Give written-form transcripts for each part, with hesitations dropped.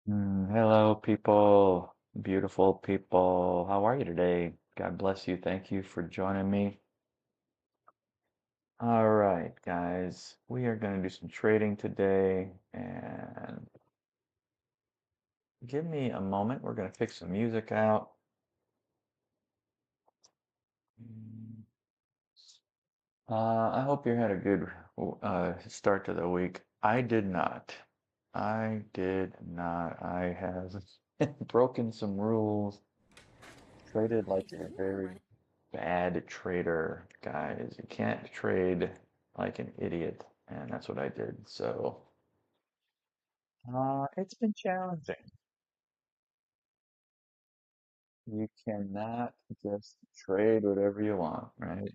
Hello, people, beautiful people. How are you today? God bless you. Thank you for joining me. All right, guys, we are going to do some trading today. And give me a moment. We're going to fix some music out. Mm, I hope you had a good start to the week. I did not. I did not. I have broken some rules, traded like a very bad trader, guys. You can't trade like an idiot, and that's what I did. So, it's been challenging. You cannot just trade whatever you want, right?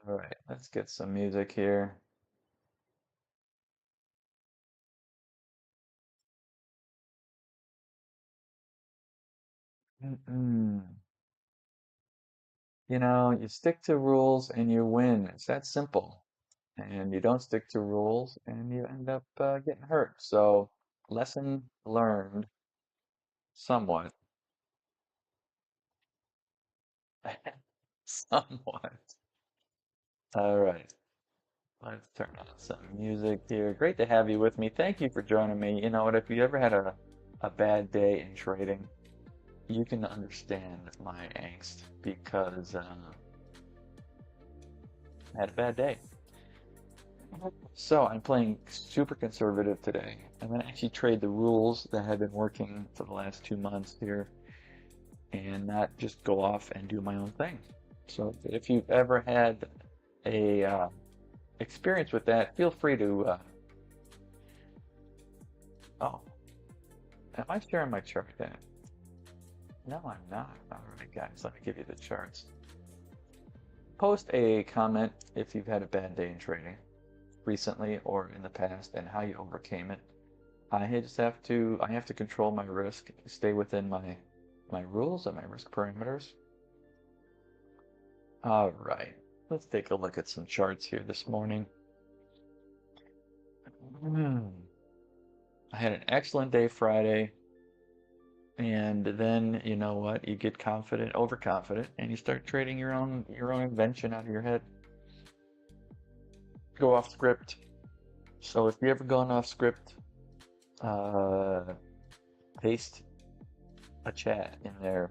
All right, let's get some music here. Mm-mm. You stick to rules and you win. It's that simple. And you don't stick to rules and you end up getting hurt. So, lesson learned somewhat. Somewhat. All right. Let's turn on some music here. Great to have you with me. Thank you for joining me. You know what? If you ever had a bad day in trading, you can understand my angst because I had a bad day. So I'm playing super conservative today. I'm going to actually trade the rules that have been working for the last 2 months here and not just go off and do my own thing. So if you've ever had a experience with that, feel free to. Oh, am I sharing my chart then? No, I'm not. All right, guys, let me give you the charts. Post a comment if you've had a bad day in trading recently or in the past and how you overcame it. I have to control my risk, stay within my rules and my risk parameters. All right, let's take a look at some charts here this morning. Hmm. I had an excellent day Friday, and then you know what? You get confident, overconfident, and you start trading your own invention out of your head. Go off script. So if you ever gone off script, uh, paste a chat in there.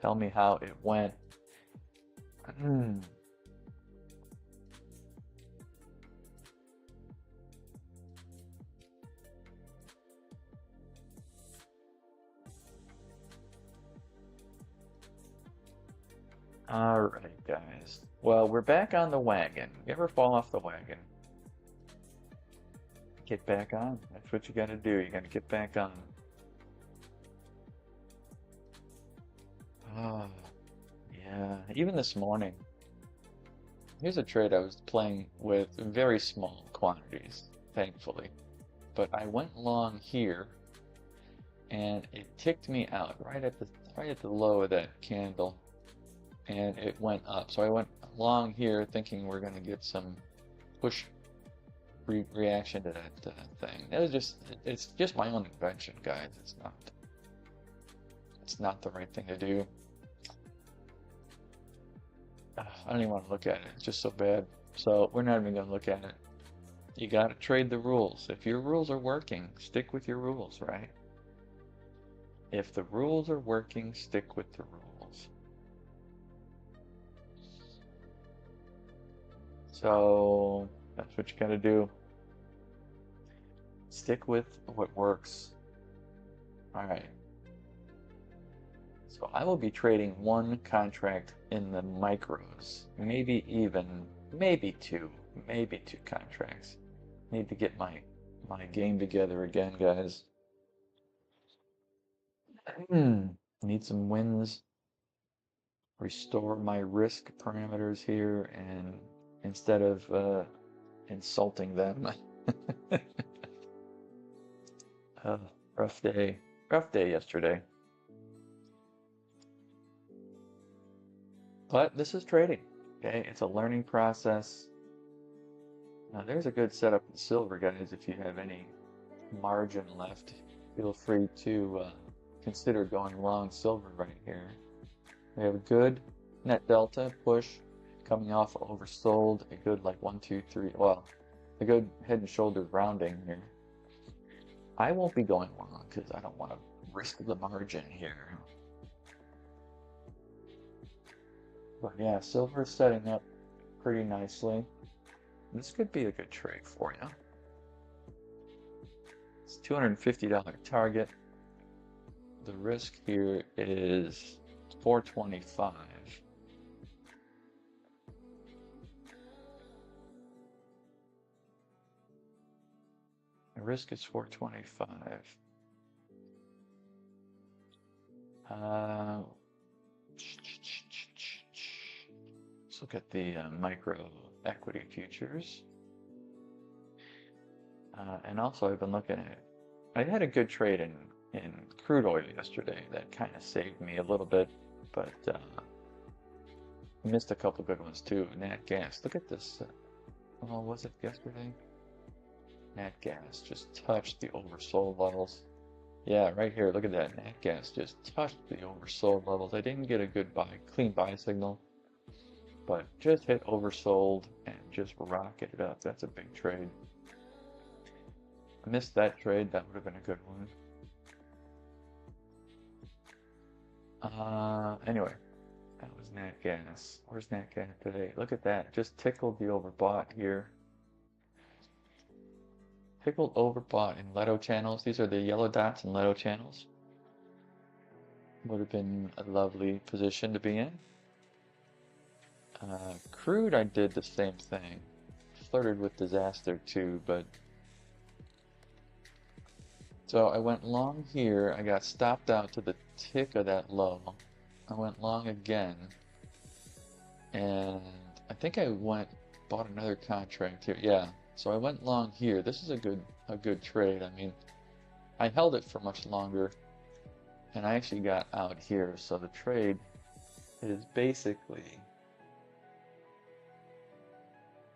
Tell me how it went. All right, guys. Well, we're back on the wagon. You ever fall off the wagon? Get back on. That's what you gotta do. You gotta get back on. Oh, yeah. Even this morning, here's a trade I was playing with very small quantities, thankfully. But I went long here, and it ticked me out right at the low of that candle, and it went up. So I went long here, thinking we're gonna get some push reaction to that thing. It's just my own invention, guys. It's not the right thing to do. I don't even want to look at it. It's just so bad. So we're not even gonna look at it. You gotta trade the rules. If your rules are working, stick with your rules, right? If the rules are working, stick with the rules. So that's what you gotta do. Stick with what works. All right. So I will be trading one contract in the micros, maybe two contracts. Need to get my game together again, guys. Need some wins, restore my risk parameters here, and instead of insulting them. uh, rough day yesterday. But this is trading. Okay, it's a learning process. Now there's a good setup in silver, guys. If you have any margin left, feel free to consider going long silver right here. We have a good net delta push coming off oversold, a good like 1, 2, 3, well, a good head and shoulders rounding here. I won't be going long because I don't want to risk the margin here. But yeah, silver is setting up pretty nicely. This could be a good trade for you. It's $250 target. The risk here is 425. The risk is 425. Let's look at the micro equity futures. And also I've been looking at, I had a good trade in crude oil yesterday that kind of saved me a little bit, but missed a couple good ones too. Nat gas, look at this. Oh, was it yesterday? Nat gas just touched the oversold levels. Yeah, right here, look at that. Nat gas just touched the oversold levels. I didn't get a good buy, clean buy signal, but just hit oversold and just rocketed up. That's a big trade. I missed that trade. That would have been a good one. Anyway, that was Nat gas. Where's Nat gas today? Look at that. Just tickled the overbought here. Tickled overbought in Leto channels. These are the yellow dots in Leto channels. Would have been a lovely position to be in. Crude, I did the same thing. Flirted with disaster too, but so I went long here. I got stopped out to the tick of that low. I went long again, and I think I bought another contract here. Yeah, so I went long here. This is a good trade. I mean, I held it for much longer, and I actually got out here. So the trade is basically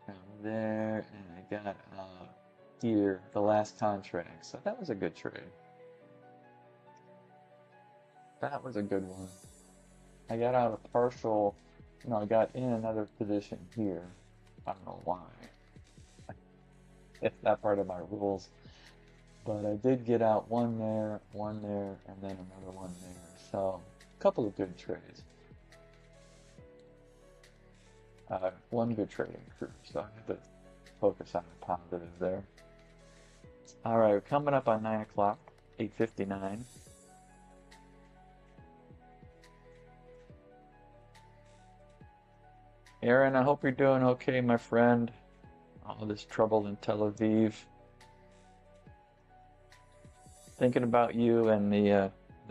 down there, and I got out here, the last contract. So that was a good trade. That was a good one. I got out a partial, no, I got in another position here. I don't know why. It's not part of my rules. But I did get out one there, and then another one there. So, a couple of good trades. One good trading crew, so I had to focus on the positive there. Alright, we're coming up on 9 o'clock, 8:59. Aaron, I hope you're doing okay, my friend. All this trouble in Tel Aviv. Thinking about you and the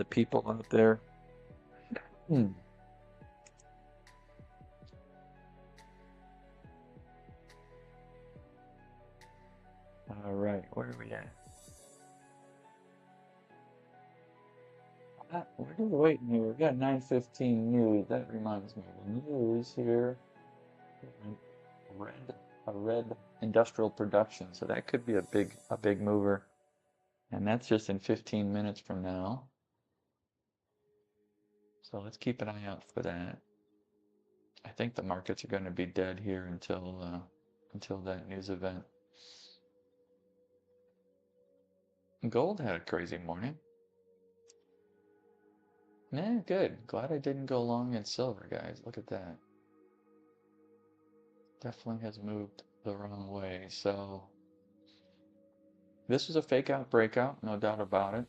people out there. All right, where are we at? We're just waiting here. We've got 9:15 news. That reminds me of the news here. A red industrial production. So that could be a big mover. And that's just in 15 minutes from now. So let's keep an eye out for that. I think the markets are going to be dead here until that news event. Gold had a crazy morning. Yeah, good. Glad I didn't go long in silver, guys. Look at that. Definitely has moved the wrong way. So this was a fake out breakout, no doubt about it.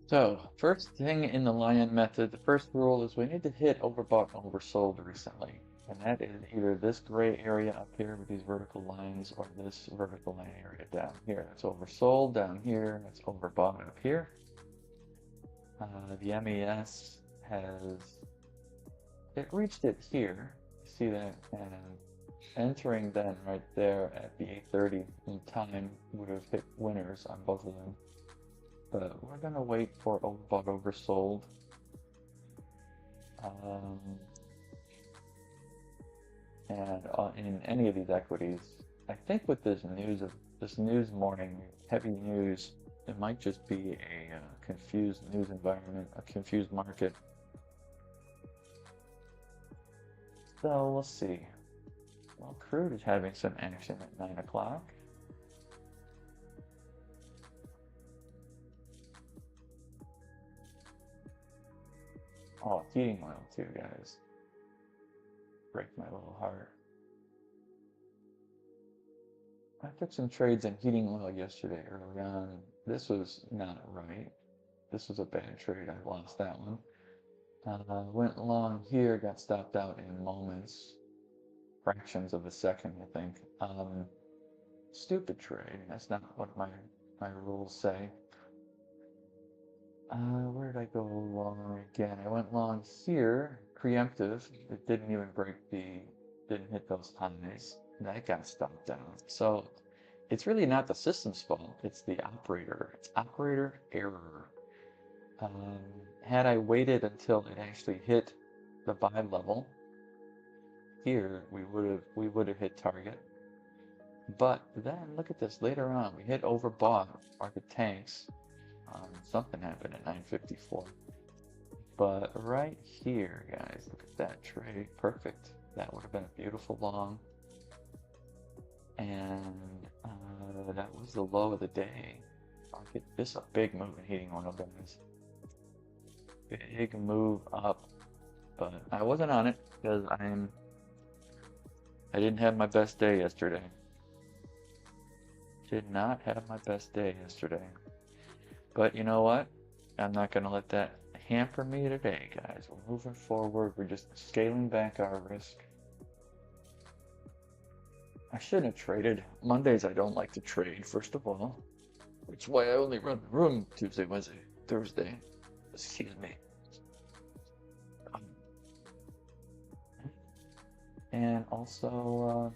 So, first thing in the lion method, the first rule is we need to hit overbought and oversold recently. And that is either this gray area up here with these vertical lines or this vertical line area down here. That's oversold down here, that's overbought up here. The MES has it reached it here. See that? And entering then right there at the 8:30 in time would have hit winners on both of them. But we're gonna wait for overbought, oversold. And in any of these equities, I think with this news morning, heavy news, it might just be a confused news environment, a confused market. So we'll see. Well, crude is having some action at 9 o'clock. Oh, heating oil too, guys. Break my little heart. I took some trades in heating oil yesterday early on. This was not right. This was a bad trade. I lost that one. Went long here, got stopped out in moments. Fractions of a second, I think. Stupid trade. That's not what my rules say. Where did I go long again? I went long here, preemptive. It didn't even didn't hit those highs. That got stopped down. So it's really not the system's fault. It's the operator. It's operator error. Had I waited until it actually hit the buy level here, we would have hit target. But then look at this later on. We hit overbought, market tanks. Something happened at 9:54. But right here, guys, look at that trade. Perfect. That would have been a beautiful long. And that was the low of the day. This is a big move in heating oil, guys. Big move up. But I wasn't on it because I didn't have my best day yesterday. Did not have my best day yesterday. But you know what? I'm not going to let that hamper me today, guys. We're moving forward. We're just scaling back our risk. I shouldn't have traded. Mondays I don't like to trade, first of all. Which is why I only run the room Tuesday, Wednesday, Thursday. Excuse me. And also,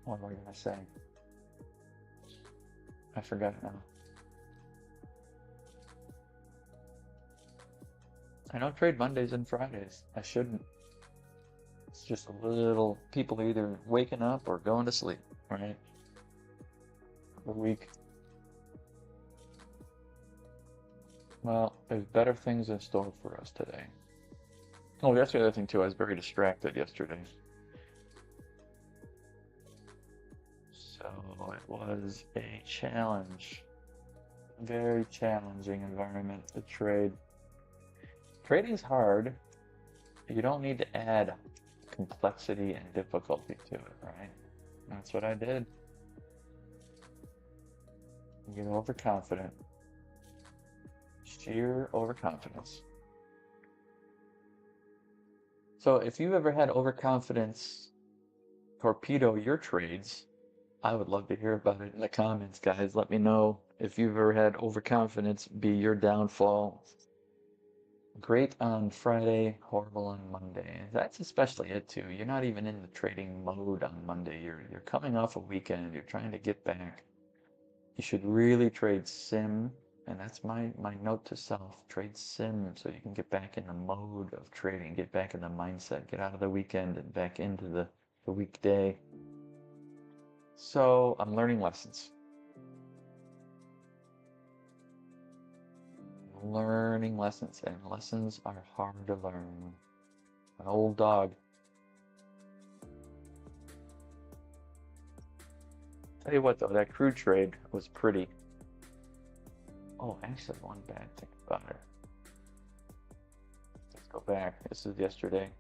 what was I going to say? I forgot now. I don't trade Mondays and Fridays. I shouldn't. It's just a little, people either waking up or going to sleep, right? The week. Well, there's better things in store for us today. Oh, that's the other thing too. I was very distracted yesterday. So it was a challenge. Very challenging environment to trade. Trading's hard. You don't need to add complexity and difficulty to it, right? That's what I did. You get overconfident. Sheer overconfidence. So if you've ever had overconfidence torpedo your trades, I would love to hear about it in the comments, guys. Let me know if you've ever had overconfidence be your downfall. Great on Friday, horrible on Monday. That's especially it too. You're not even in the trading mode on Monday. You're coming off a weekend. You're trying to get back. You should really trade sim, and that's my note to self. Trade sim so you can get back in the mode of trading, get back in the mindset, get out of the weekend and back into the weekday. So I'm learning lessons. Learning lessons, and lessons are hard to learn. An old dog. Tell you what though, that crude trade was pretty. Oh, actually one bad thing about it. Let's go back. This is yesterday.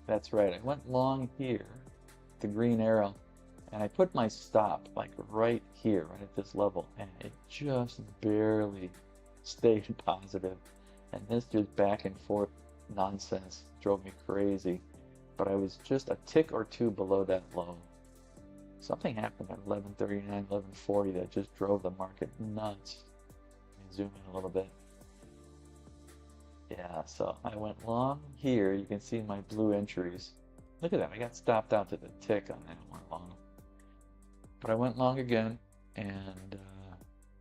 That's right, I went long here, the green arrow, and I put my stop like right here, right at this level, and it just barely stayed positive. And this just back and forth nonsense drove me crazy. But I was just a tick or two below that low. Something happened at 11:39, 11:40 that just drove the market nuts. Let me zoom in a little bit. Yeah, so I went long here. You can see my blue entries. Look at that. I got stopped out to the tick on that one long. But I went long again, and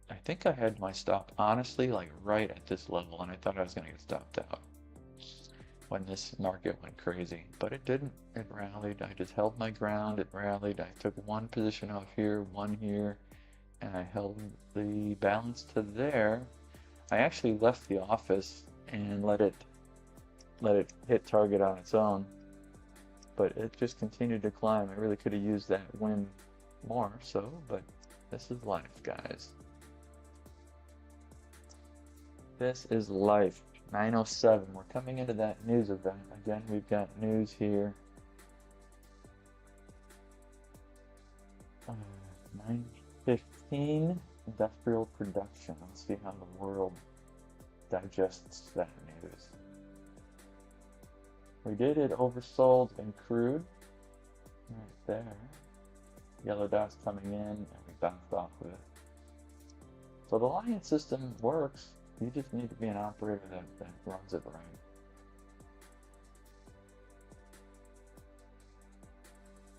I think I had my stop honestly like right at this level, and I thought I was going to get stopped out when this market went crazy. But it didn't. It rallied. I just held my ground. It rallied. I took one position off here, one here, and I held the balance to there. I actually left the office and let it hit target on its own, but it just continued to climb. I really could have used that win more so, but this is life, guys. This is life. 9:07. We're coming into that news event. Again, we've got news here. 9:15. Industrial production. Let's see how the world digests that news. We did it oversold in crude. Right there. Yellow dots coming in, and we bounced off of it. So the Lion system works. You just need to be an operator that runs it right.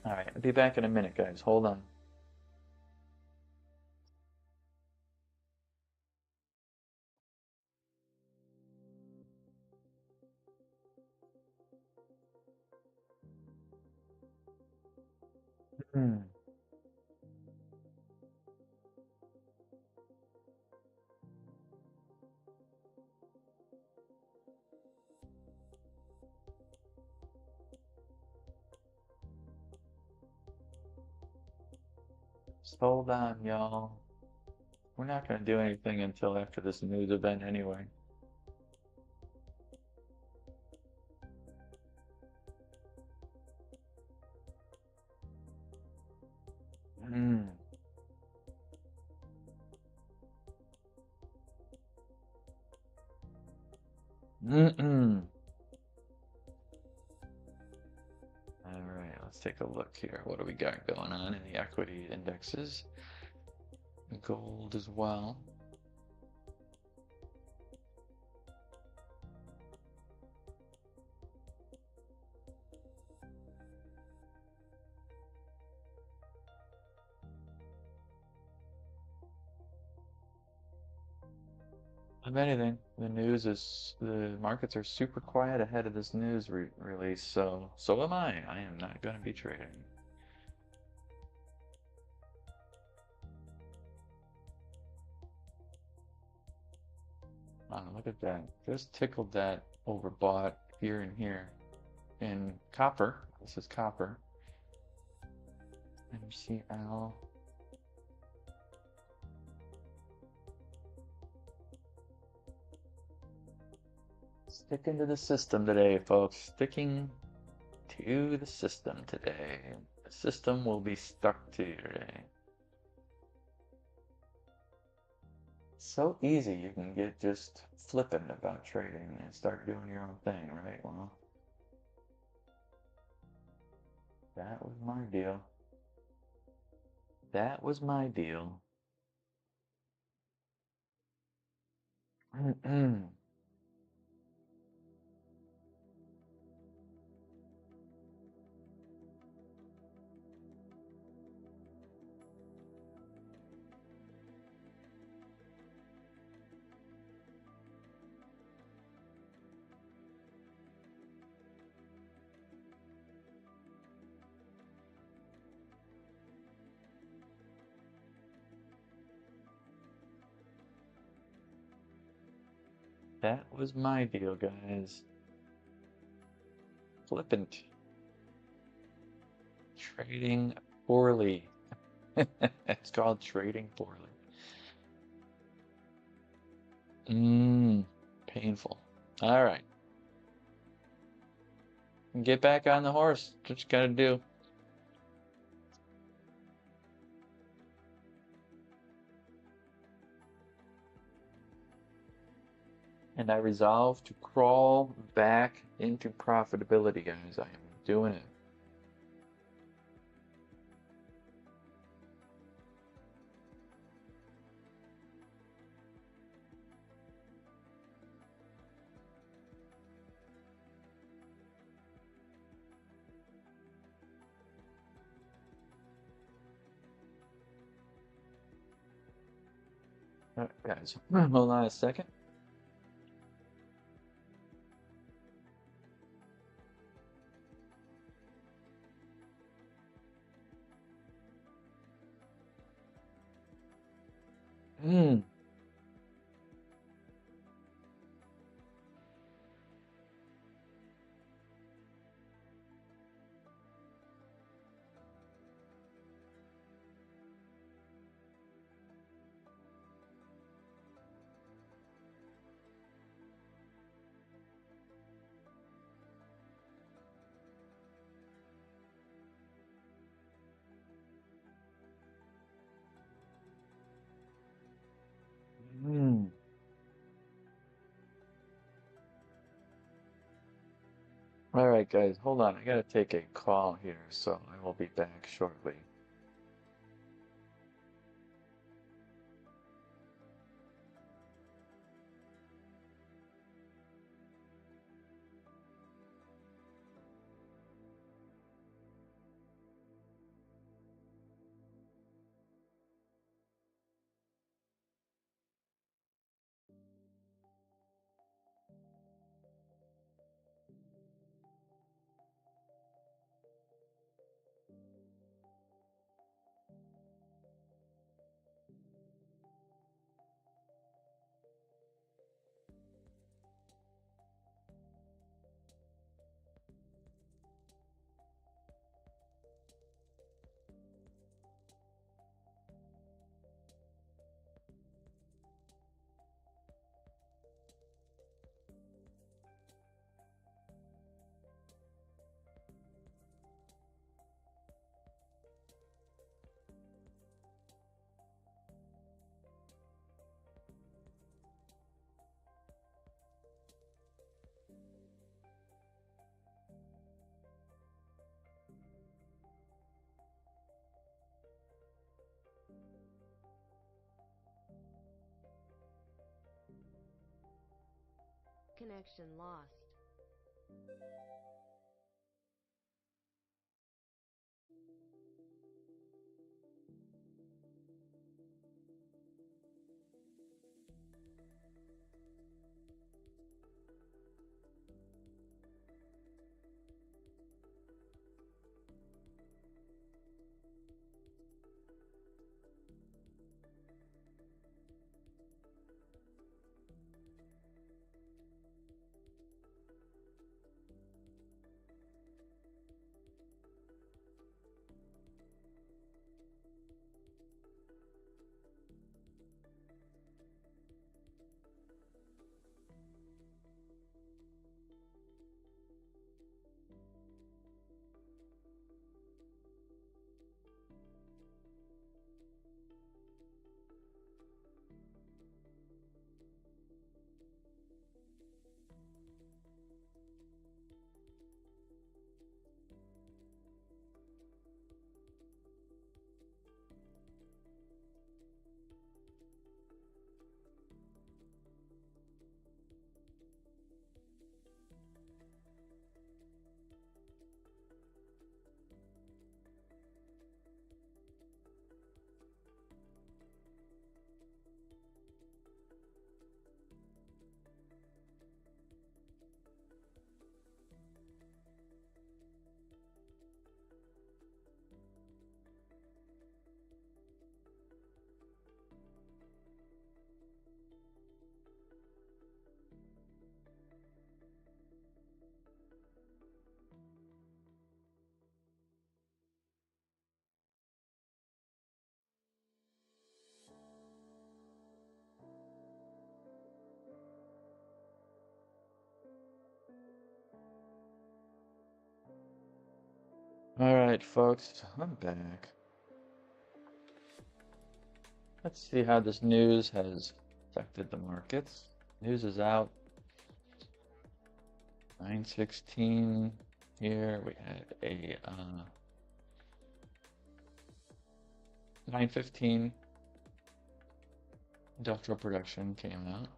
Alright, I'll be back in a minute, guys. Hold on. Hmm. Just hold on, y'all. We're not going to do anything until after this news event anyway. Mm. Mm-mm. All right, let's take a look here. What do we got going on in the equity indexes? Gold as well. If anything, the markets are super quiet ahead of this news release, so am I. I am not going to be trading. Look at that. Just tickled that overbought here and here. In copper, this is copper. MCL. Sticking to the system today, folks. Sticking to the system today. The system will be stuck to you today. So easy you can get just flippant about trading and start doing your own thing, right? Well, that was my deal. That was my deal. That was my deal, guys. Flippant. Trading poorly. It's called trading poorly. Painful. All right. Get back on the horse. What you gotta do. And I resolve to crawl back into profitability, guys. I am doing it. Alright, guys, hold on a second. Hmm. Hmm. All right, guys, hold on. I gotta take a call here, so I will be back shortly. Connection lost. All right, folks, I'm back. Let's see how this news has affected the markets. News is out. 9:16 here. We had a 9:15 industrial production came out.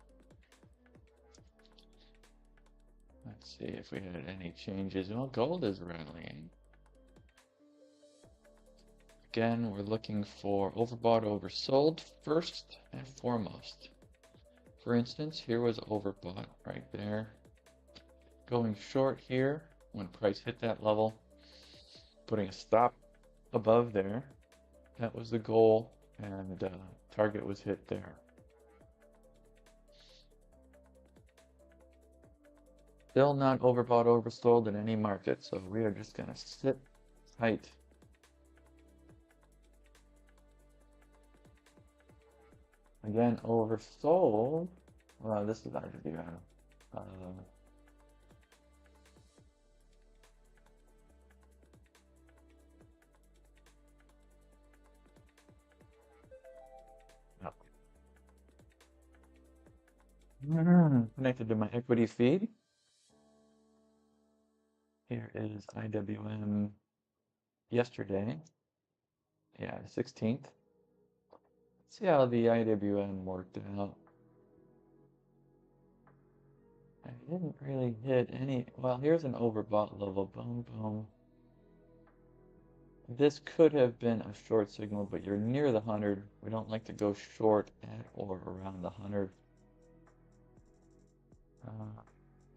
Let's see if we had any changes. Well, gold is rallying again, we're looking for overbought, oversold first and foremost. For instance, here was overbought right there. Going short here when price hit that level, putting a stop above there. That was the goal, and target was hit there. Still not overbought, oversold in any market, so we are just going to sit tight. Again, oversold. Well, this is IWM. Connected to my equity feed. Here is IWM yesterday. Yeah, 16th. Let's see how the IWM worked out. I didn't really hit any. Well, here's an overbought level. Boom, boom. This could have been a short signal, but you're near the 100. We don't like to go short at or around the 100.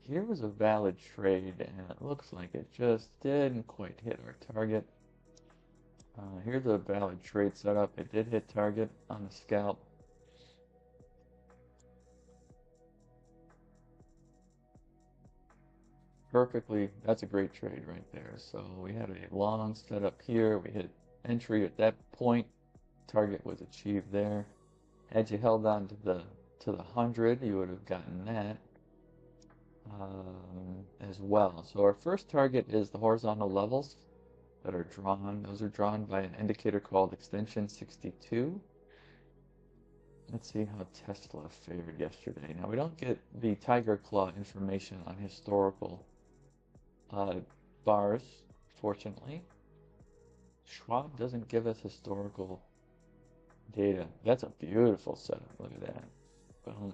Here was a valid trade, and it looks like it just didn't quite hit our target. Here's a valid trade setup. It did hit target on the scalp. Perfectly, that's a great trade right there. So we had a long setup here. We hit entry at that point. Target was achieved there. Had you held on to the 100, you would have gotten that as well. So our first target is the horizontal levels that are drawn. Those are drawn by an indicator called extension 62. Let's see how Tesla fared yesterday. Now we don't get the Tiger Claw information on historical bars, fortunately. Schwab doesn't give us historical data. That's a beautiful setup. Look at that. Boom,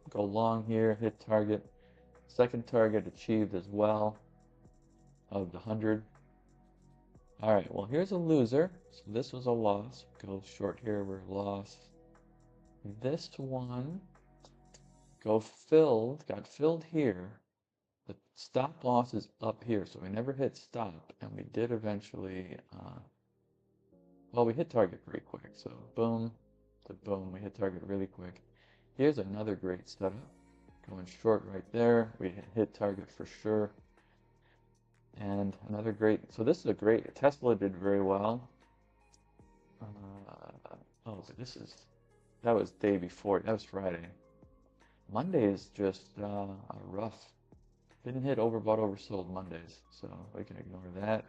go long here, hit target. Second target achieved as well of the 100. All right, well, here's a loser. So this was a loss. Go short here, we're lost. This one got filled here. The stop loss is up here, so we never hit stop, and we did eventually, well, we hit target pretty quick, so boom, to boom, we hit target really quick. Here's another great setup, going short right there, we hit target for sure, and another great, so this is a great, Tesla did very well. Oh, but that was day before, that was Friday. Monday is just rough. Didn't hit overbought, oversold Mondays, so we can ignore that.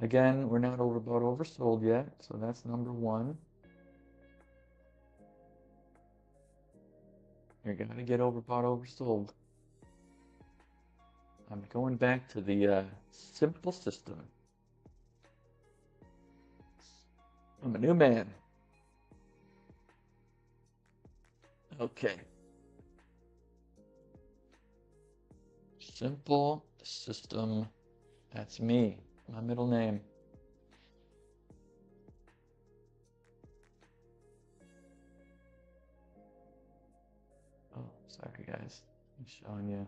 Again, we're not overbought, oversold yet, so that's number one. You're gonna get overbought, oversold. I'm going back to the simple system. I'm a new man. Okay. Simple system. That's me. My middle name. Oh, sorry guys. I'm showing you.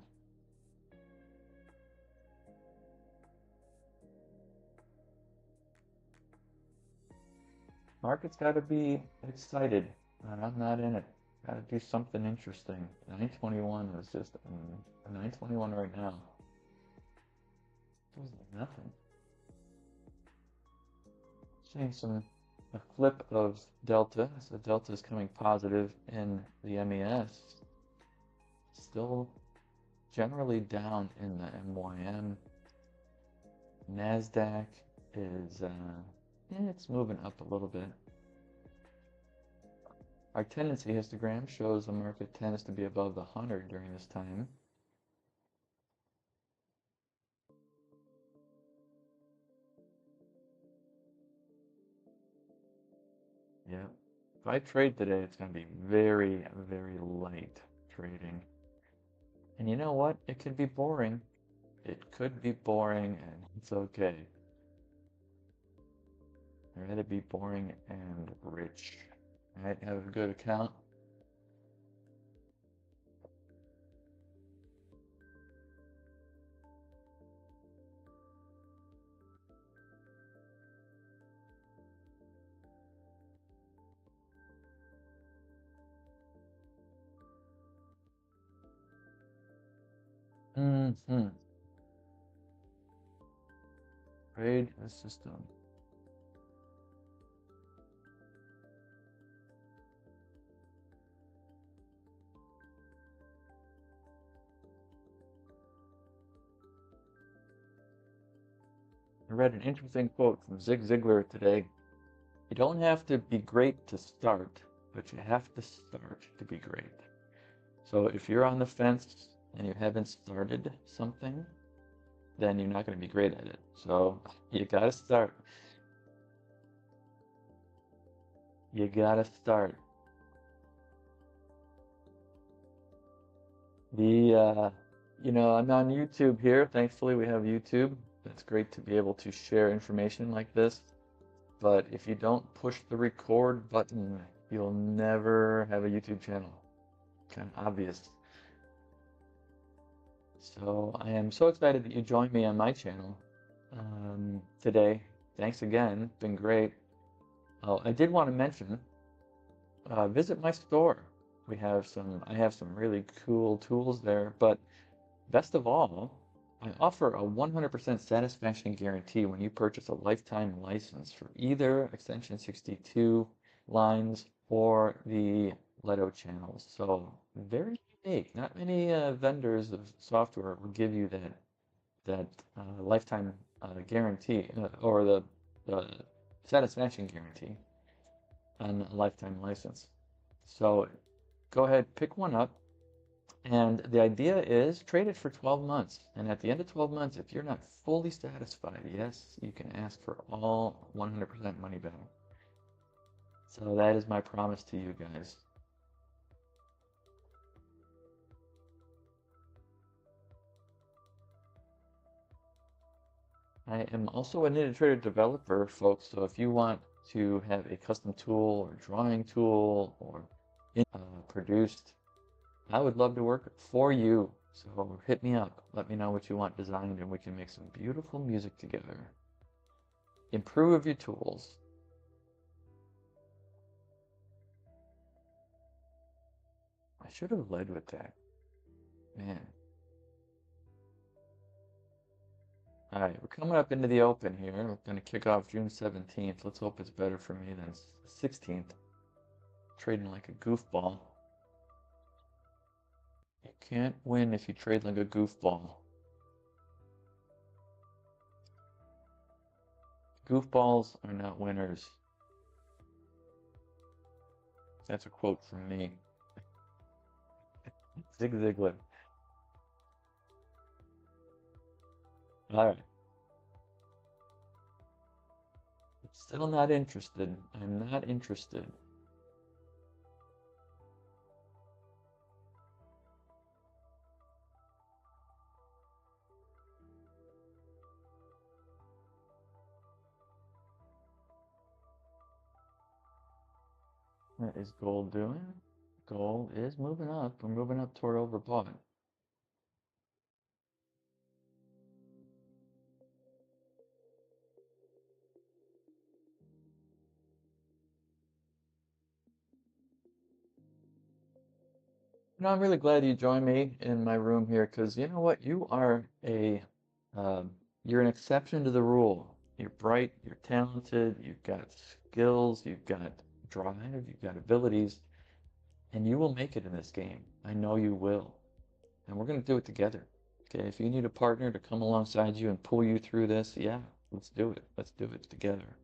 Market's got to be excited, and I'm not in it. Got to do something interesting. 921 was just 921 right now. Feels like nothing. Seeing a flip of delta. So delta is coming positive in the MES. Still generally down in the MYM. NASDAQ is it's moving up a little bit. Our tendency histogram shows the market tends to be above the 100 during this time. Yeah. If I trade today, it's going to be very, very light trading. And you know what? It could be boring. It could be boring, and it's okay. I'd rather be boring and rich. Right? Have a good account. Mm-hmm. Trade the system. I read an interesting quote from Zig Ziglar today. You don't have to be great to start, but you have to start to be great. So if you're on the fence and you haven't started something, then you're not going to be great at it. So you got to start. You got to start. The, I'm on YouTube here. Thankfully, we have YouTube. It's great to be able to share information like this. But if you don't push the record button, you'll never have a YouTube channel. Kind of obvious. So I am so excited that you joined me on my channel today. Thanks again. It's been great. Oh, I did want to mention, visit my store. I have some really cool tools there, but best of all, I offer a 100% satisfaction guarantee when you purchase a lifetime license for either Extension 62 lines or the Leto channels. So very unique. Not many vendors of software will give you that lifetime guarantee or the satisfaction guarantee on a lifetime license. So go ahead, pick one up. And the idea is trade it for 12 months. And at the end of 12 months, if you're not fully satisfied, yes, you can ask for all 100% money back. So that is my promise to you guys. I am also a NinjaTrader developer, folks. So if you want to have a custom tool or drawing tool or produced, I would love to work for you. So hit me up. Let me know what you want designed and we can make some beautiful music together. Improve your tools. I should have led with that. Man. All right, we're coming up into the open here. We're going to kick off June 17th. Let's hope it's better for me than 16th. Trading like a goofball. You can't win if you trade like a goofball. Goofballs are not winners. That's a quote from me. Zig Ziglar. All right. Still not interested. I'm not interested. What is gold doing? Gold is moving up. We're moving up toward overbought. I'm really glad you joined me in my room here because you know what? Um, you're an exception to the rule. You're bright, you're talented, you've got skills, you've got drive, you've got abilities, and you will make it in this game. I know you will. And we're going to do it together. Okay, if you need a partner to come alongside you and pull you through this, yeah, let's do it. Let's do it together.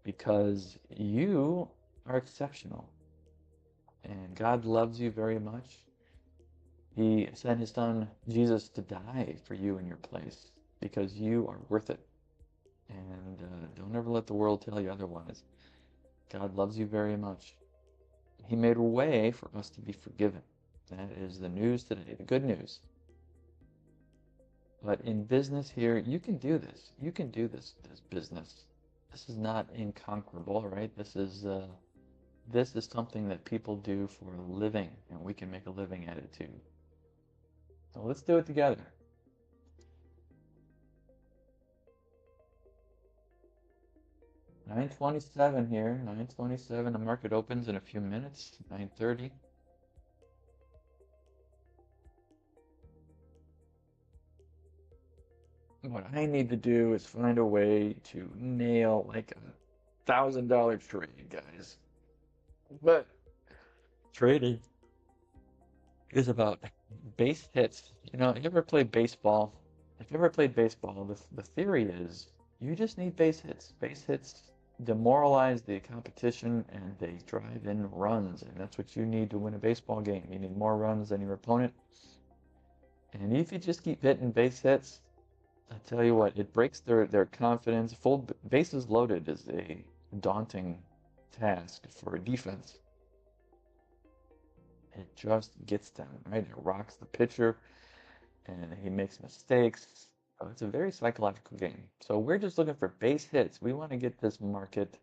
Because you are exceptional and God loves you very much. He sent his son Jesus to die for you in your place because you are worth it. And don't ever let the world tell you otherwise. God loves you very much. He made a way for us to be forgiven. That is the news today, the good news. But in business here, you can do this. You can do this business. This is not inconquerable, right? This is something that people do for a living, and we can make a living at it too. So let's do it together. 9:27 here. 9:27. The market opens in a few minutes. 9:30. What I need to do is find a way to nail like $1,000 trade, guys. But trading is about base hits. You ever play baseball? If you ever played baseball, the theory is you just need base hits. Base hits demoralize the competition and they drive in runs, and that's what you need to win a baseball game. You need more runs than your opponent. And if you just keep hitting base hits, I tell you what, it breaks their confidence. Full bases loaded is a daunting task for a defense. It just gets them, right? It rocks the pitcher and he makes mistakes. So it's a very psychological game. So we're just looking for base hits. We want to get this market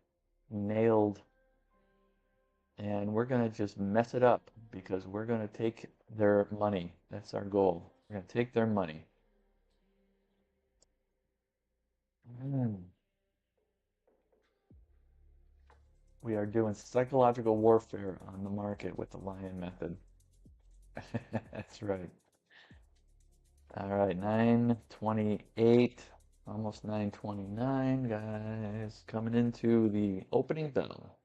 nailed and we're going to just mess it up because we're going to take their money. That's our goal. We're going to take their money. We are doing psychological warfare on the market with the lion method. That's right. All right, 9:28, almost 9:29, guys, coming into the opening bell.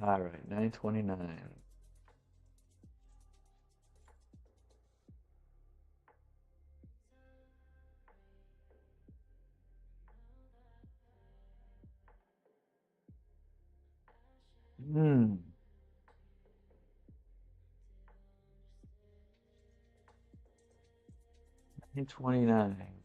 All right, 9:29. Hmm, 9:29.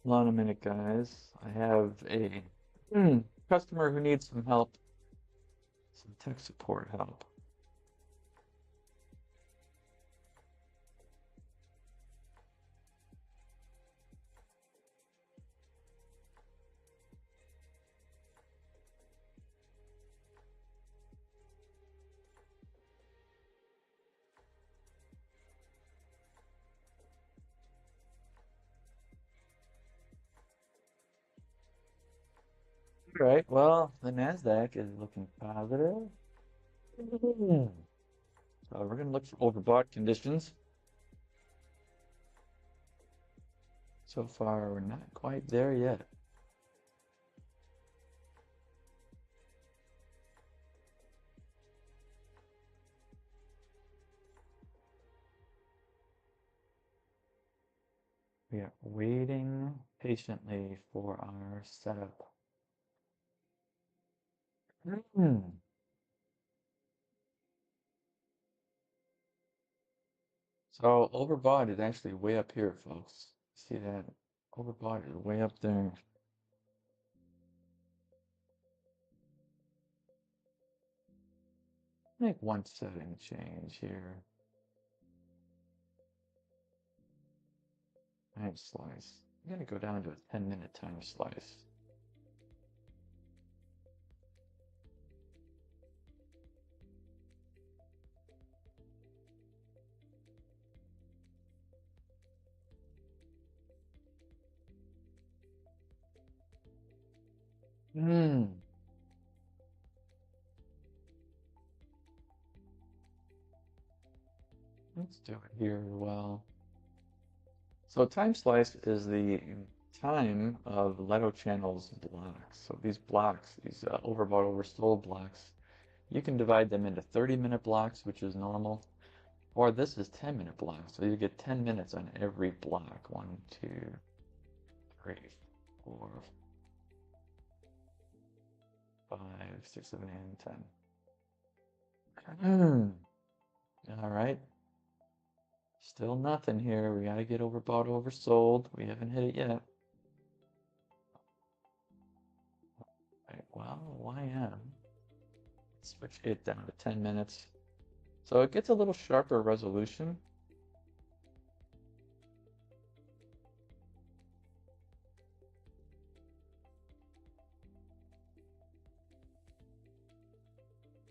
Hold on a minute, guys. I have a customer who needs some help, some tech support help. All right, well, the Nasdaq is looking positive. So we're going to look for overbought conditions. So far, we're not quite there yet. We are waiting patiently for our setup. So overbought is actually way up here, folks. See that? Overbought is way up there. Make one setting change here. Time slice. I'm gonna go down to a 10-minute time slice. Hmm. Let's do it here. Well, so time slice is the time of Leto channel's blocks. So these blocks, these overbought, oversold blocks, you can divide them into 30-minute blocks, which is normal, or this is 10-minute blocks. So you get 10 minutes on every block. 1, 2, 3, 4, 5, 6, 7, 8, 10. All right. Still nothing here. We gotta get overbought, oversold. We haven't hit it yet. Right, well, YM. Switch it down to 10 minutes. So it gets a little sharper resolution.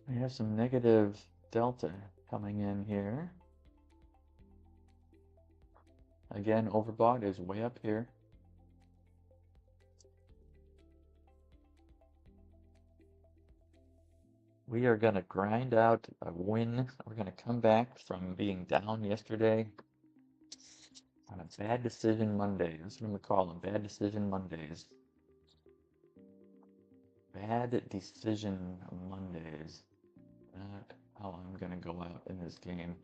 We have some negative delta coming in here. Again, overbought is way up here. We are going to grind out a win. We're going to come back from being down yesterday on a bad decision Monday. That's what I'm going to call them, bad decision Mondays. Bad decision Mondays. Not how I'm going to go out in this game.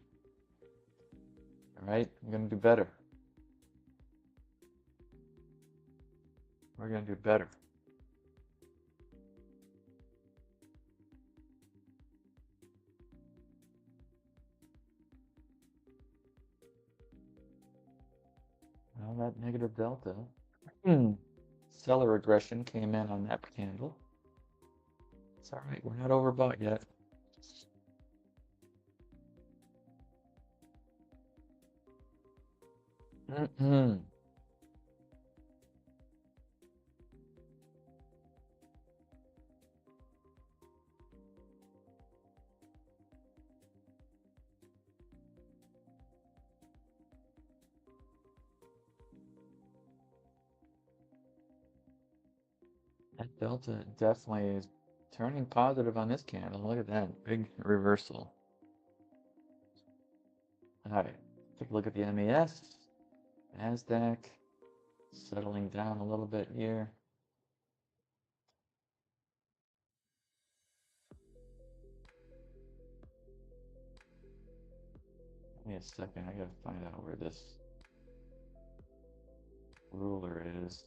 All right, I'm going to do better. We're going to do better. Well, that negative delta. Seller aggression came in on that candle. It's all right. We're not overbought yet. That delta definitely is turning positive on this candle. Look at that. Big reversal. All right. Take a look at the MES. NASDAQ settling down a little bit here. Give me a second. I gotta find out where this ruler is.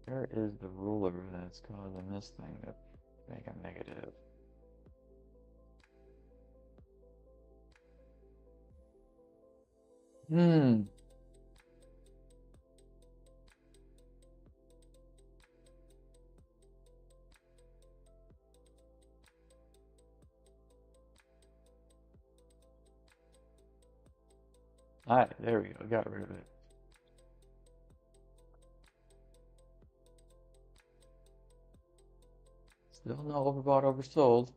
Where is the ruler that's causing this thing to make a negative? All right, there we go. Got rid of it. Still no overbought, oversold.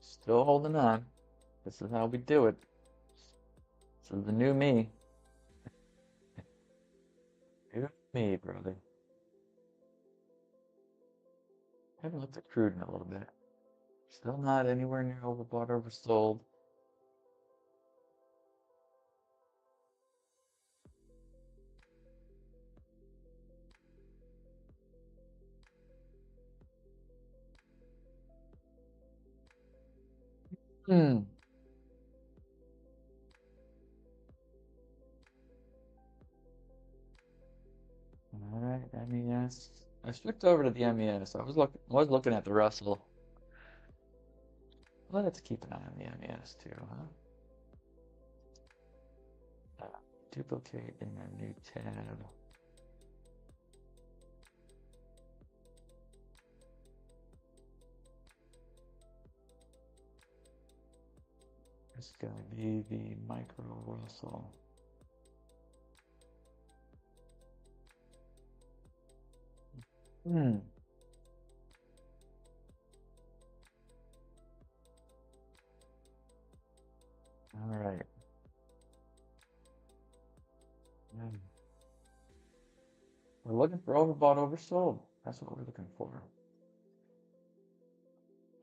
Still holding on. This is how we do it. This is the new me. New me, brother. Haven't looked at crude in a little bit. Still not anywhere near overbought, oversold. Hmm. All right, MES. I switched over to the MES. I was looking at the Russell. Let's keep an eye on the MES too, huh? Duplicate in a new tab. It's gonna be the micro Russell. Hmm. looking for overbought, oversold. That's what we're looking for.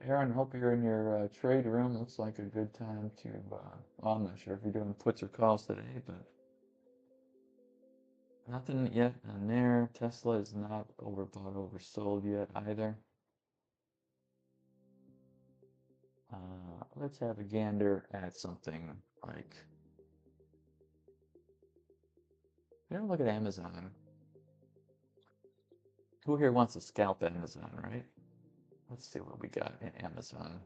Aaron, hope you're in your trade room. Looks like a good time to, well, I'm not sure if you're doing puts or calls today, but nothing yet on there. Tesla is not overbought, oversold yet either. Let's have a gander at something like, look at Amazon. Who here wants to scalp Amazon, right? Let's see what we got in Amazon.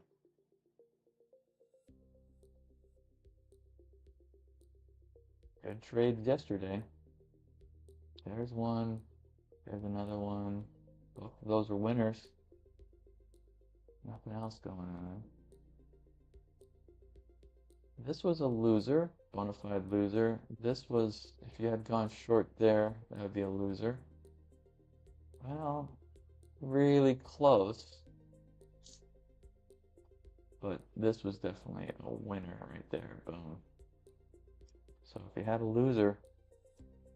Good trade yesterday. There's one. There's another one. Both of those are winners. Nothing else going on. This was a loser, bona fide loser. This was, if you had gone short there, that would be a loser. Well, really close. But this was definitely a winner right there. Boom. So if you had a loser,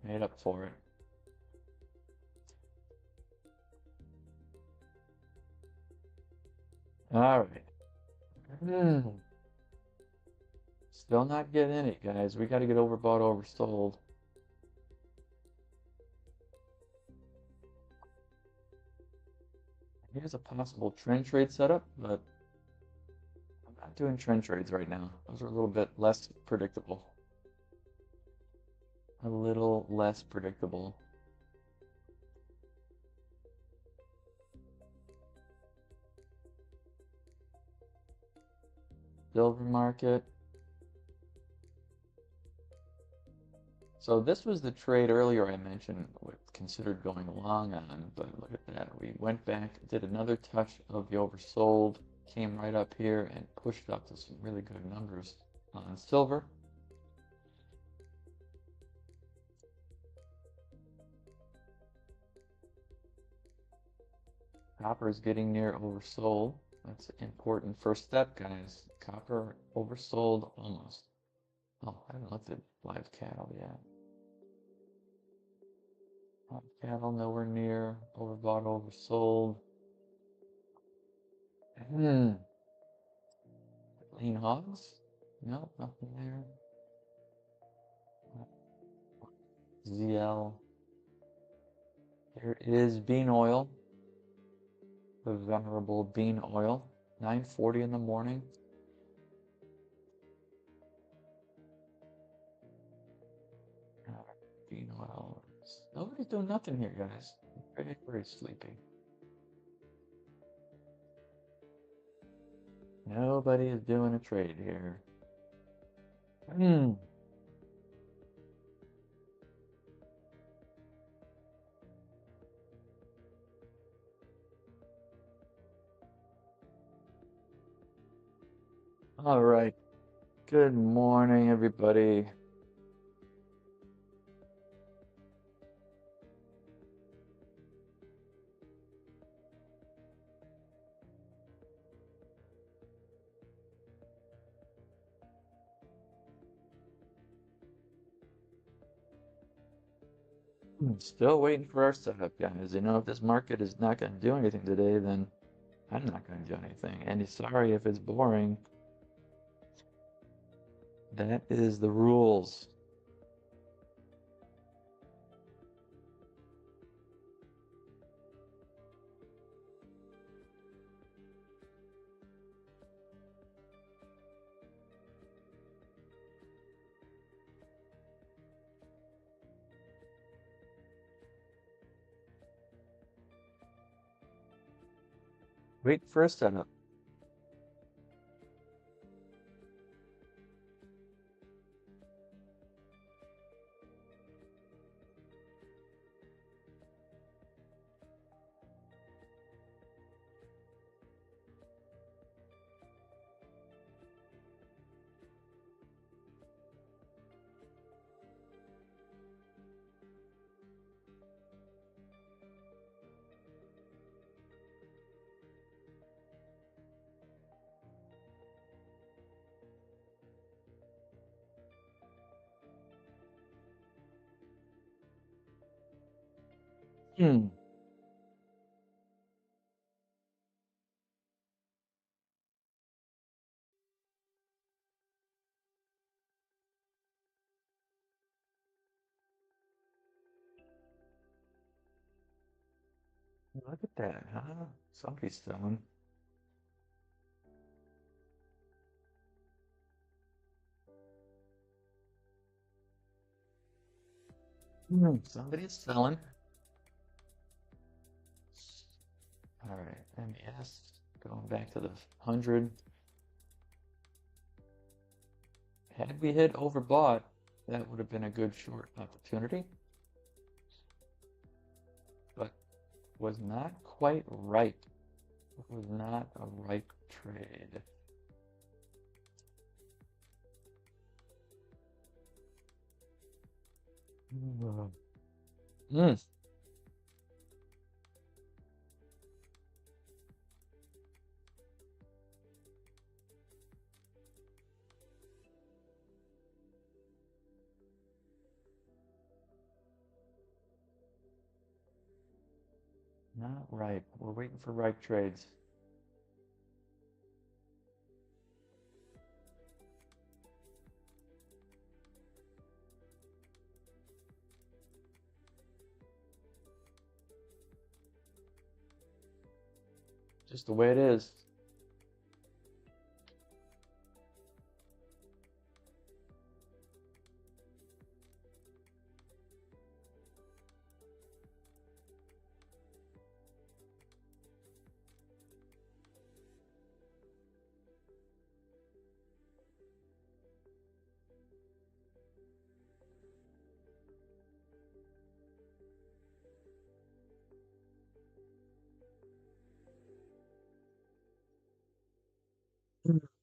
made up for it. All right. Still not getting it, guys. We got to get overbought, oversold. Here's a possible trend trade setup, but I'm not doing trend trades right now. Those are a little bit less predictable. A little less predictable. Silver market. So this was the trade earlier I mentioned considered going long on, but look at that. We went back, did another touch of the oversold, came right up here and pushed up to some really good numbers on silver. Copper is getting near oversold. That's an important first step, guys. Copper oversold almost. Oh, I haven't looked at live cattle yet. Live cattle nowhere near. Overbought, oversold. Lean hogs? Nope, nothing there. ZL. There is bean oil. The venerable bean oil. 9:40 in the morning. Bean oil. Nobody's doing nothing here, guys. Very, very sleepy. Nobody is doing a trade here. All right. Good morning, everybody. Still waiting for our setup, guys. If this market is not going to do anything today, then I'm not going to do anything. And sorry if it's boring. That is the rules. Wait for a setup. Hmm. Look at that, huh? Somebody's selling. Somebody's selling. All right, MES going back to the 100. Had we hit overbought, that would have been a good short opportunity, but was not quite ripe. It was not a ripe trade. Mm. Mm, not ripe. We're waiting for ripe trades. Just the way it is.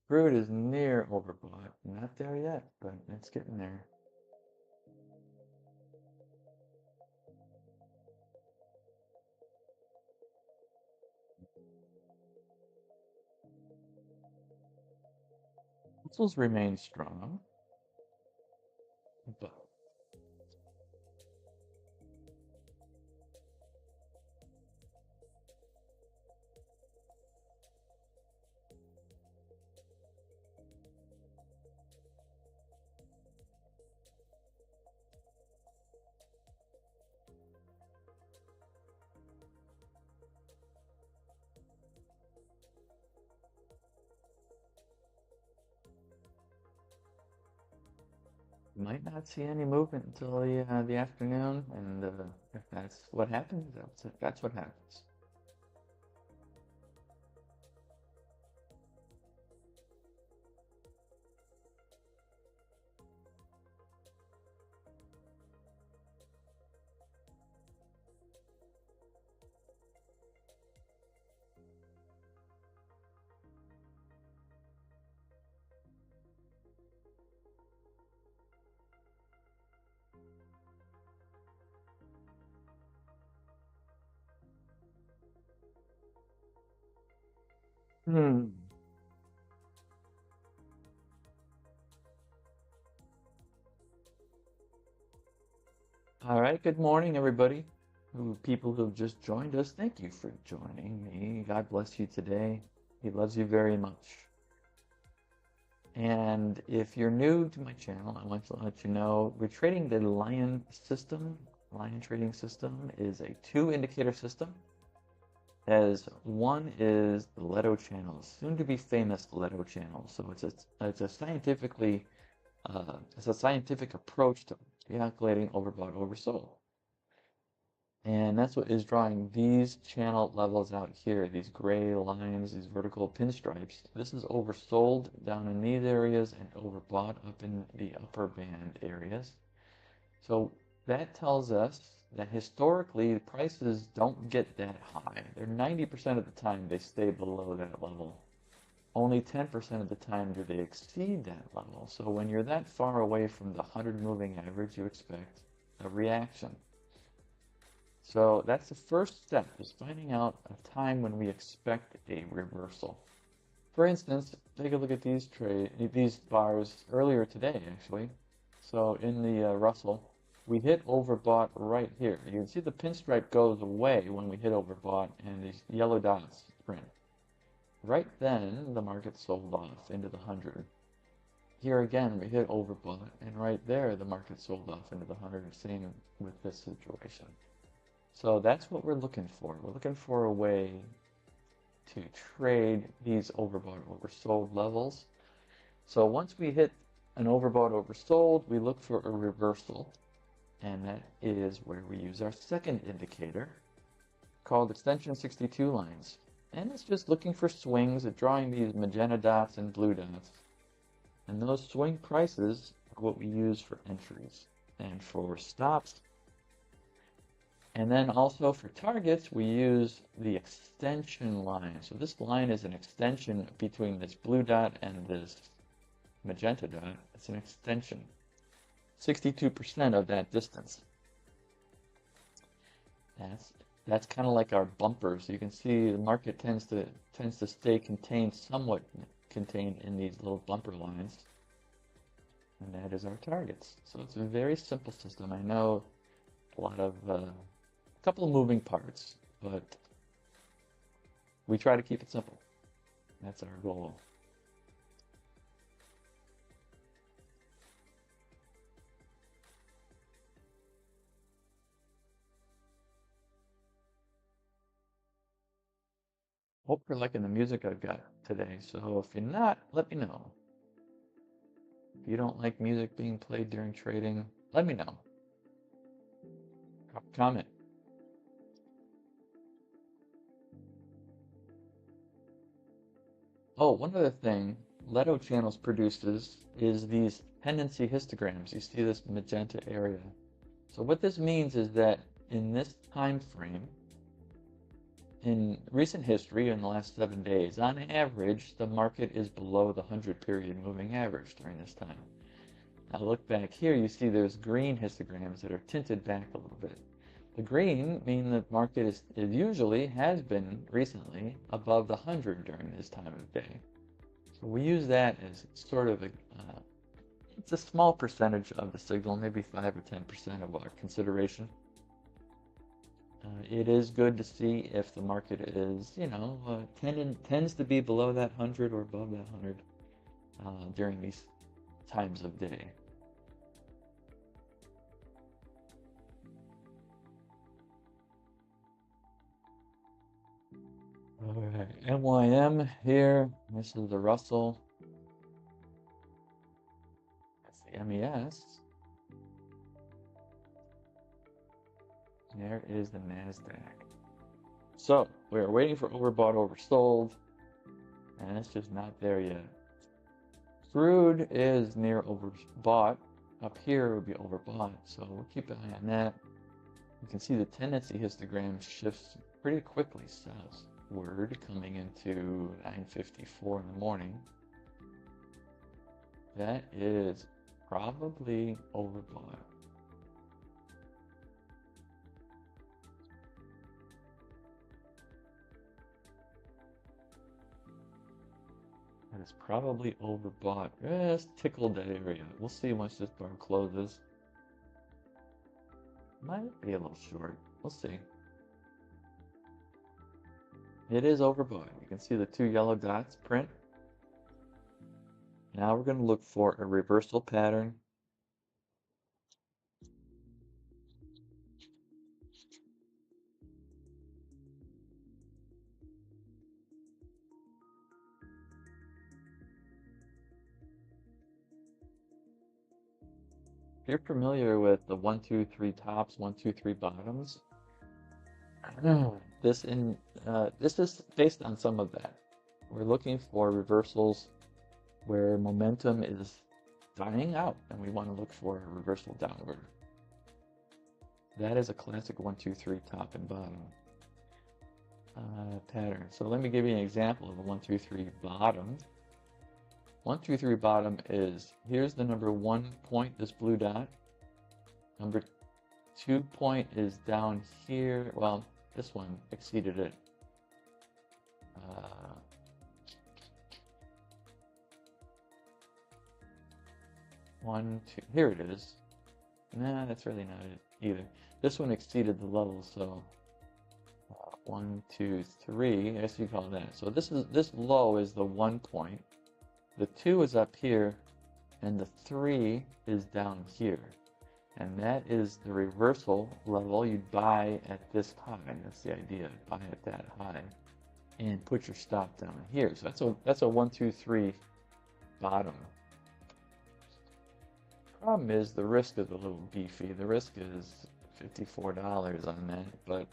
Crude is near overbought. Not there yet, but it's getting there. Muscles remain strong, but might not see any movement until the afternoon, and if that's what happens, that's what happens. Hmm. All right, good morning, everybody. People who've just joined us, thank you for joining me. God bless you today. He loves you very much. And if you're new to my channel, I want to let you know we're trading the Lion system. Lion trading system is a two-indicator system. As one is the Leto channel, soon to be famous Leto channel. So it's a it's a scientific approach to calculating overbought, oversold. And that's what is drawing these channel levels out here, these gray lines, these vertical pinstripes. This is oversold down in these areas and overbought up in the upper band areas. So that tells us that historically the prices don't get that high. They're 90% of the time they stay below that level. Only 10% of the time do they exceed that level. So when you're that far away from the 100 moving average, you expect a reaction. So that's the first step, is finding out a time when we expect a reversal. For instance, take a look at these bars earlier today, actually. So in the Russell, we hit overbought right here. You can see the pinstripe goes away when we hit overbought and these yellow dots print. Right then, the market sold off into the 100. Here again, we hit overbought, and right there, the market sold off into the 100, same with this situation. So that's what we're looking for. We're looking for a way to trade these overbought, oversold levels. So once we hit an overbought, oversold, we look for a reversal, and that is where we use our second indicator called extension 62 lines. And it's just looking for swings at drawing these magenta dots and blue dots. And those swing prices are what we use for entries and for stops. And then also for targets, we use the extension line. So this line is an extension between this blue dot and this magenta dot. It's an extension. 62% of that distance. That's kind of like our bumpers. You can see the market tends to stay contained, somewhat contained in these little bumper lines. And that is our targets. So it's a very simple system. I know a lot of a couple of moving parts, but we try to keep it simple. That's our goal. Hope you're liking the music I've got today. So if you're not, let me know. If you don't like music being played during trading, let me know. Drop a comment. Oh, one other thing Leto Channels produces is these tendency histograms. You see this magenta area. So what this means is that in this time frame, in recent history, in the last 7 days, on average, the market is below the 100-period moving average during this time. Now look back here, you see there's green histograms that are tinted back a little bit. The green mean the market is usually has been recently above the 100 during this time of day. So we use that as sort of it's a small percentage of the signal, maybe 5 or 10% of our consideration. It is good to see if the market is, tends to be below that 100 or above that 100 during these times of day. All right, MYM here. This is the Russell. That's the MES. There is the NASDAQ. So we are waiting for overbought, oversold, and it's just not there yet. Crude is near overbought. Up here would be overbought, so we'll keep an eye on that. You can see the tendency histogram shifts pretty quickly southward, coming into 9:54 in the morning. That is probably overbought. That is probably overbought. Just tickled that area. We'll see once this bar closes. Might be a little short. We'll see. It is overbought. You can see the two yellow dots print. Now we're going to look for a reversal pattern. If you're familiar with the 1, 2, 3 tops, 1, 2, 3 bottoms, this is based on some of that. We're looking for reversals where momentum is dying out, and we want to look for a reversal downward. That is a classic 1, 2, 3 top and bottom pattern. So let me give you an example of a 1, 2, 3 bottom. 1, 2, 3 bottom is, here's the number 1 point, this blue dot. Number 2 point is down here. Well, this one exceeded it. 1, 2, here it is. Nah, that's really not it either. This one exceeded the level, so 1, 2, 3. I guess you call that. So this low is the 1 point. The 2 is up here, and the 3 is down here. And that is the reversal level you'd buy at this high. That's the idea. Buy at that high, and put your stop down here. So that's a 1, 2, 3 bottom. Problem is the risk is a little beefy. The risk is $54 on that, but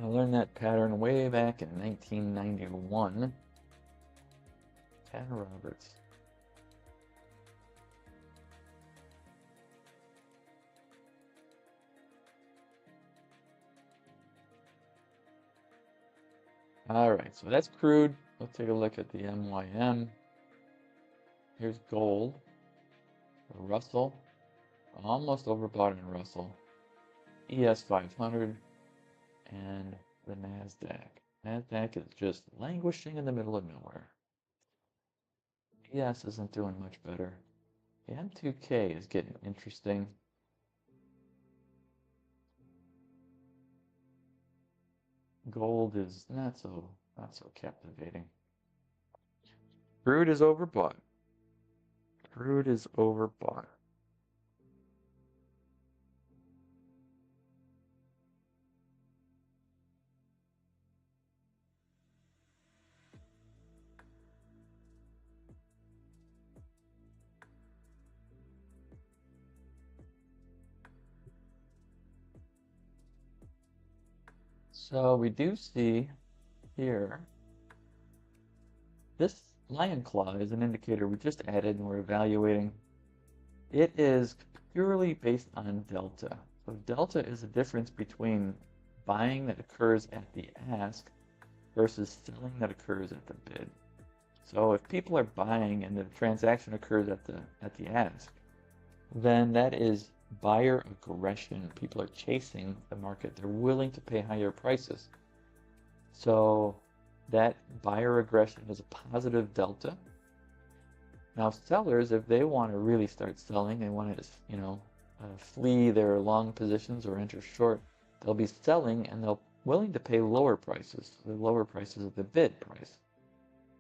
I learned that pattern way back in 1991. Ken Roberts. All right, so that's crude. Let's take a look at the MYM. Here's gold. Russell. Almost overbought in Russell. ES 500. And the NASDAQ. NASDAQ is just languishing in the middle of nowhere. ES isn't doing much better. The M2K is getting interesting. Gold is not so captivating. Crude is overbought. Crude is overbought. So we do see here, this lion claw is an indicator we just added and we're evaluating. It is purely based on delta. So delta is the difference between buying that occurs at the ask versus selling that occurs at the bid. So if people are buying and the transaction occurs at the ask, then that is buyer aggression. People are chasing the market. They're willing to pay higher prices. So that buyer aggression is a positive delta. Now sellers, if they want to really start selling, they want to, flee their long positions or enter short, they'll be selling and they'll willing to pay lower prices, the lower prices of the bid price.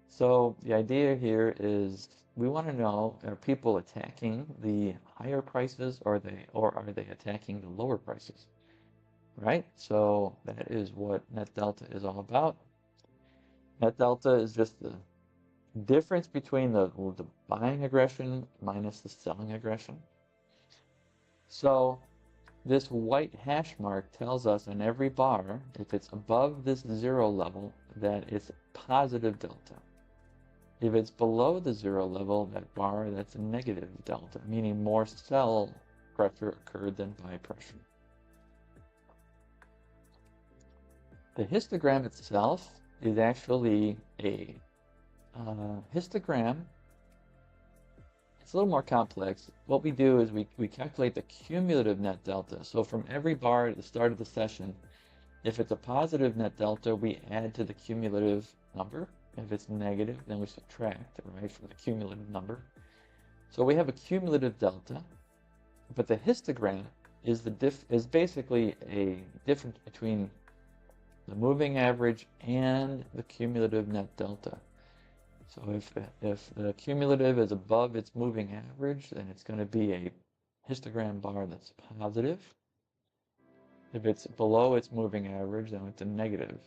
So the idea here is we want to know, are people attacking the higher prices or are they attacking the lower prices? Right? So that is what net delta is all about. Net delta is just the difference between the buying aggression minus the selling aggression. So this white hash mark tells us in every bar, if it's above this 0 level, that it's positive delta. If it's below the 0 level, that bar, that's a negative delta, meaning more sell pressure occurred than buy pressure. The histogram itself is actually a histogram. It's a little more complex. What we do is we calculate the cumulative net delta. So from every bar at the start of the session, if it's a positive net delta, we add to the cumulative number. If it's negative, then we subtract, right, from the cumulative number. So we have a cumulative delta, but the histogram is basically a difference between the moving average and the cumulative net delta. So if the cumulative is above its moving average, then it's going to be a histogram bar that's positive. If it's below its moving average, then it's a negative,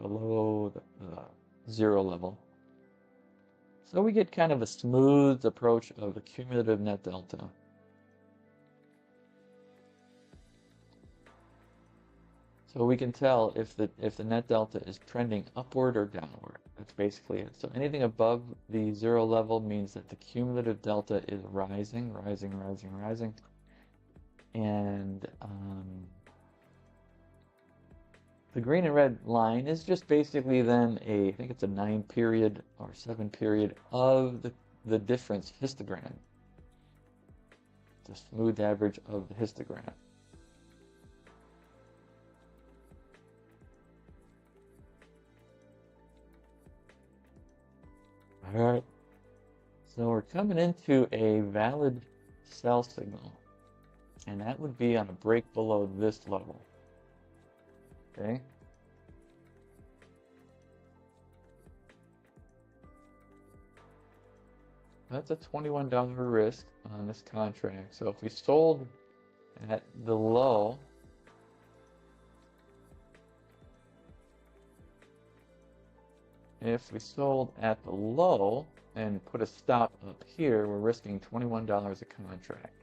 below the 0 level. So we get kind of a smooth approach of the cumulative net delta. So we can tell if the net delta is trending upward or downward. That's basically it. So anything above the 0 level means that the cumulative delta is rising, rising, rising, rising. And the green and red line is just basically then I think it's a 9 period or 7 period of the difference histogram. The smooth average of the histogram. All right. So we're coming into a valid sell signal, and that would be on a break below this level. Okay. That's a $21 risk on this contract. So if we sold at the low, and put a stop up here, we're risking $21 a contract.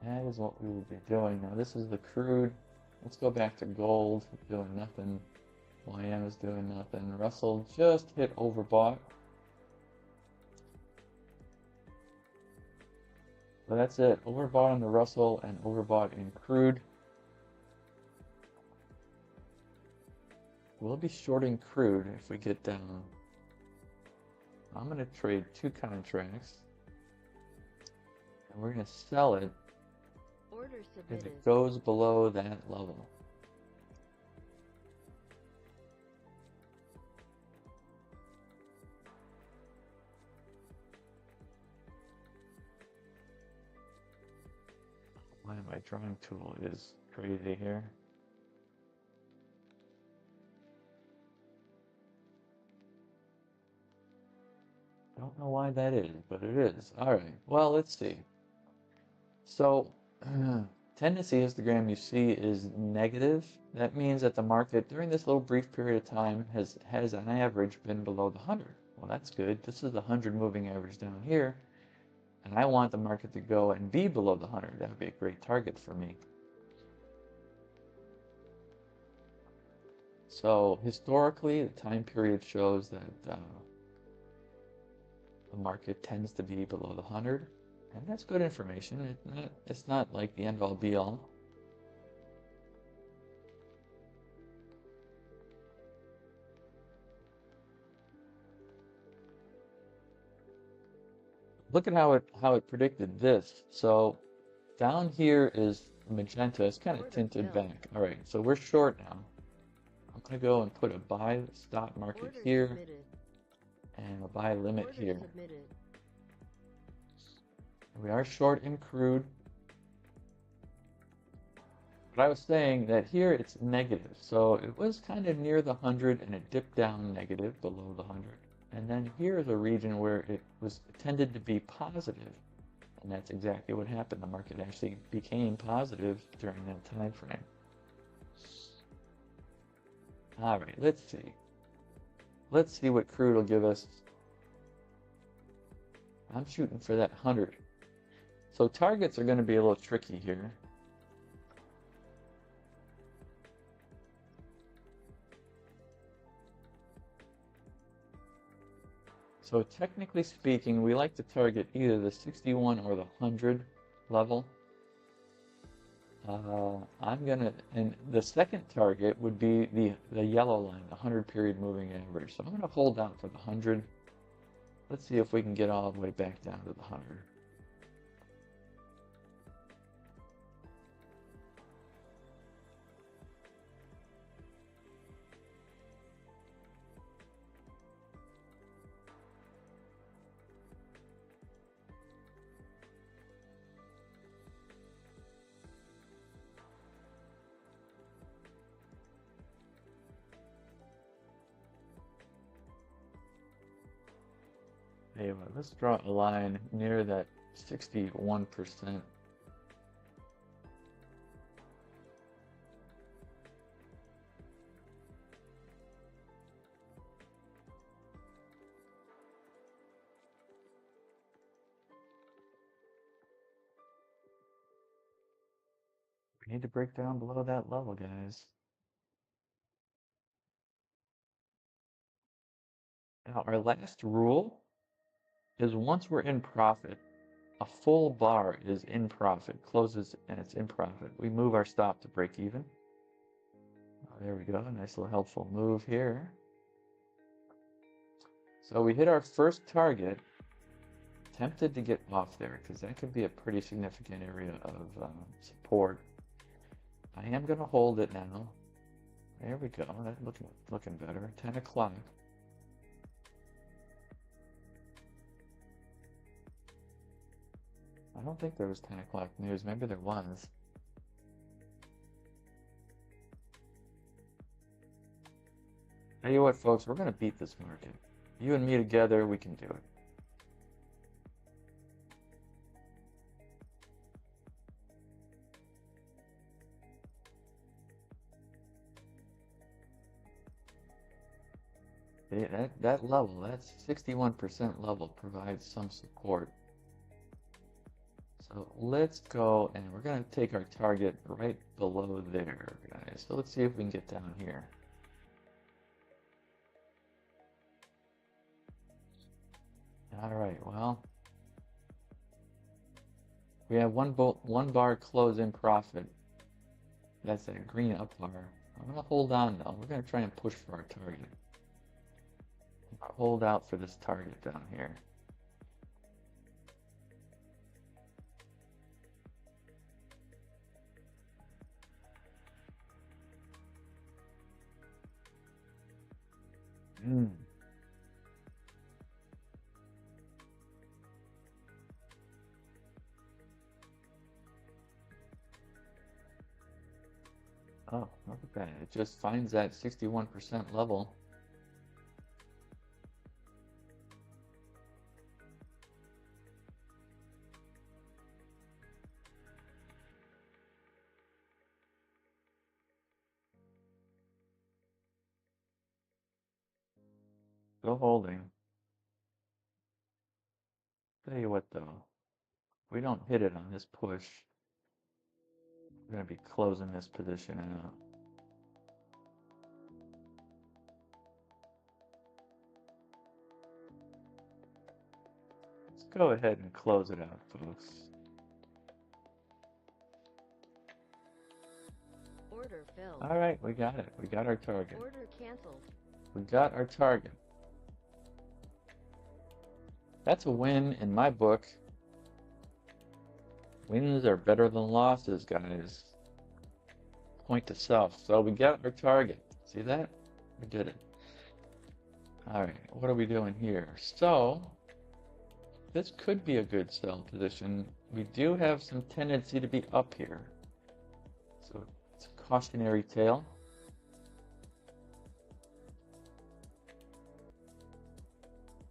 That is what we will be doing. Now this is the crude. Let's go back to gold, doing nothing. YM is doing nothing. Russell just hit overbought. So that's it. Overbought on the Russell and overbought in crude. We'll be shorting crude if we get down. I'm going to trade 2 contracts. And we're going to sell it Order if submitted. it goes below that level. Why my drawing tool is crazy here. Don't know why that is, but it is. All right. Well, let's see. So, tendency histogram you see is negative. That means that the market during this little brief period of time has on average been below the 100. Well, that's good. This is the 100 moving average down here, and I want the market to go and be below the 100. That would be a great target for me. So historically, the time period shows that the market tends to be below the 100, and that's good information. It's not like the end all be all. Look at how it predicted this. So down here is magenta. It's kind of tinted back. All right, so we're short now. I'm gonna go and put a buy stop market Order here submitted. and a buy limit Order here. submitted. We are short in crude. But I was saying that here it's negative. So it was kind of near the 100 and it dipped down negative below the 100. And then here is a region where it tended to be positive. And that's exactly what happened. The market actually became positive during that time frame. All right, let's see. Let's see what crude will give us. I'm shooting for that 100. So targets are going to be a little tricky here. So technically speaking, we like to target either the 61 or the 100 level. And the second target would be the yellow line, the 100 period moving average. So I'm going to hold out for the 100. Let's see if we can get all the way back down to the 100. Anyway, let's draw a line near that 61%. We need to break down below that level, guys. Now, our last rule is once we're in profit, a full bar is in profit, closes and it's in profit. We move our stop to break even. Oh, there we go, a nice little helpful move here. So we hit our first target. Tempted to get off there because that could be a pretty significant area of support. I am going to hold it now. There we go. That's looking better. 10 o'clock. I don't think there was 10 o'clock news. Maybe there was. Tell you what, folks, we're going to beat this market. You and me together, we can do it. That level, that 61% level provides some support. So let's go, and we're going to take our target right below there, guys. So let's see if we can get down here. All right, well, we have one bar close in profit. That's that green up bar. I'm going to hold on, though. We're going to try and push for our target. Hold out for this target down here. Oh, look at that. It just finds that 61% level. Still holding. Tell you what, though. If we don't hit it on this push, we're going to be closing this position out. Let's go ahead and close it out, folks. Order filled. All right, we got it. We got our target. Order canceled. We got our target. That's a win in my book. Wins are better than losses, guys. Point to self. So we got our target. See that? We did it. All right, what are we doing here? So this could be a good sell position. We do have some tendency to be up here. So it's a cautionary tale.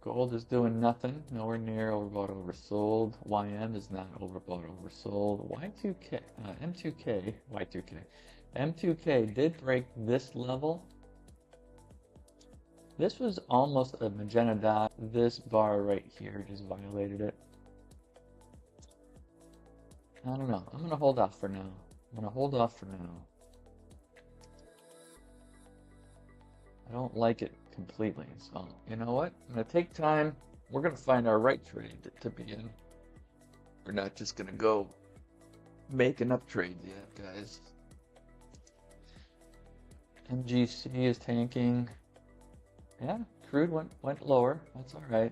Gold is doing nothing, nowhere near overbought, oversold. YM is not overbought, oversold. Y2K, M2K, Y2K. M2K did break this level. This was almost a magenta dot. This bar right here just violated it. I don't know. I'm going to hold off for now. I don't like it completely. So, you know what? I'm going to take time. We're going to find our right trade to begin. We're not just going to go making up trades yet, guys. MGC is tanking. Yeah, crude went lower. That's all right.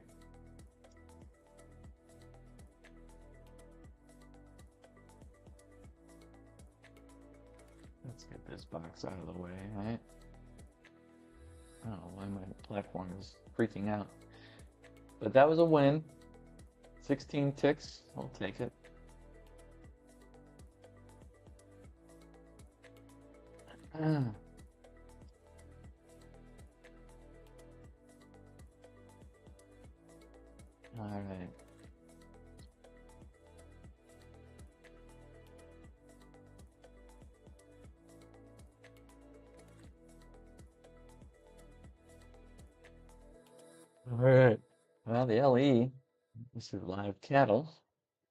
Let's get this box out of the way, right? I don't know why my platform is freaking out. But that was a win. 16 ticks. I'll take it. All right. All right. Well, the LE, this is live cattle,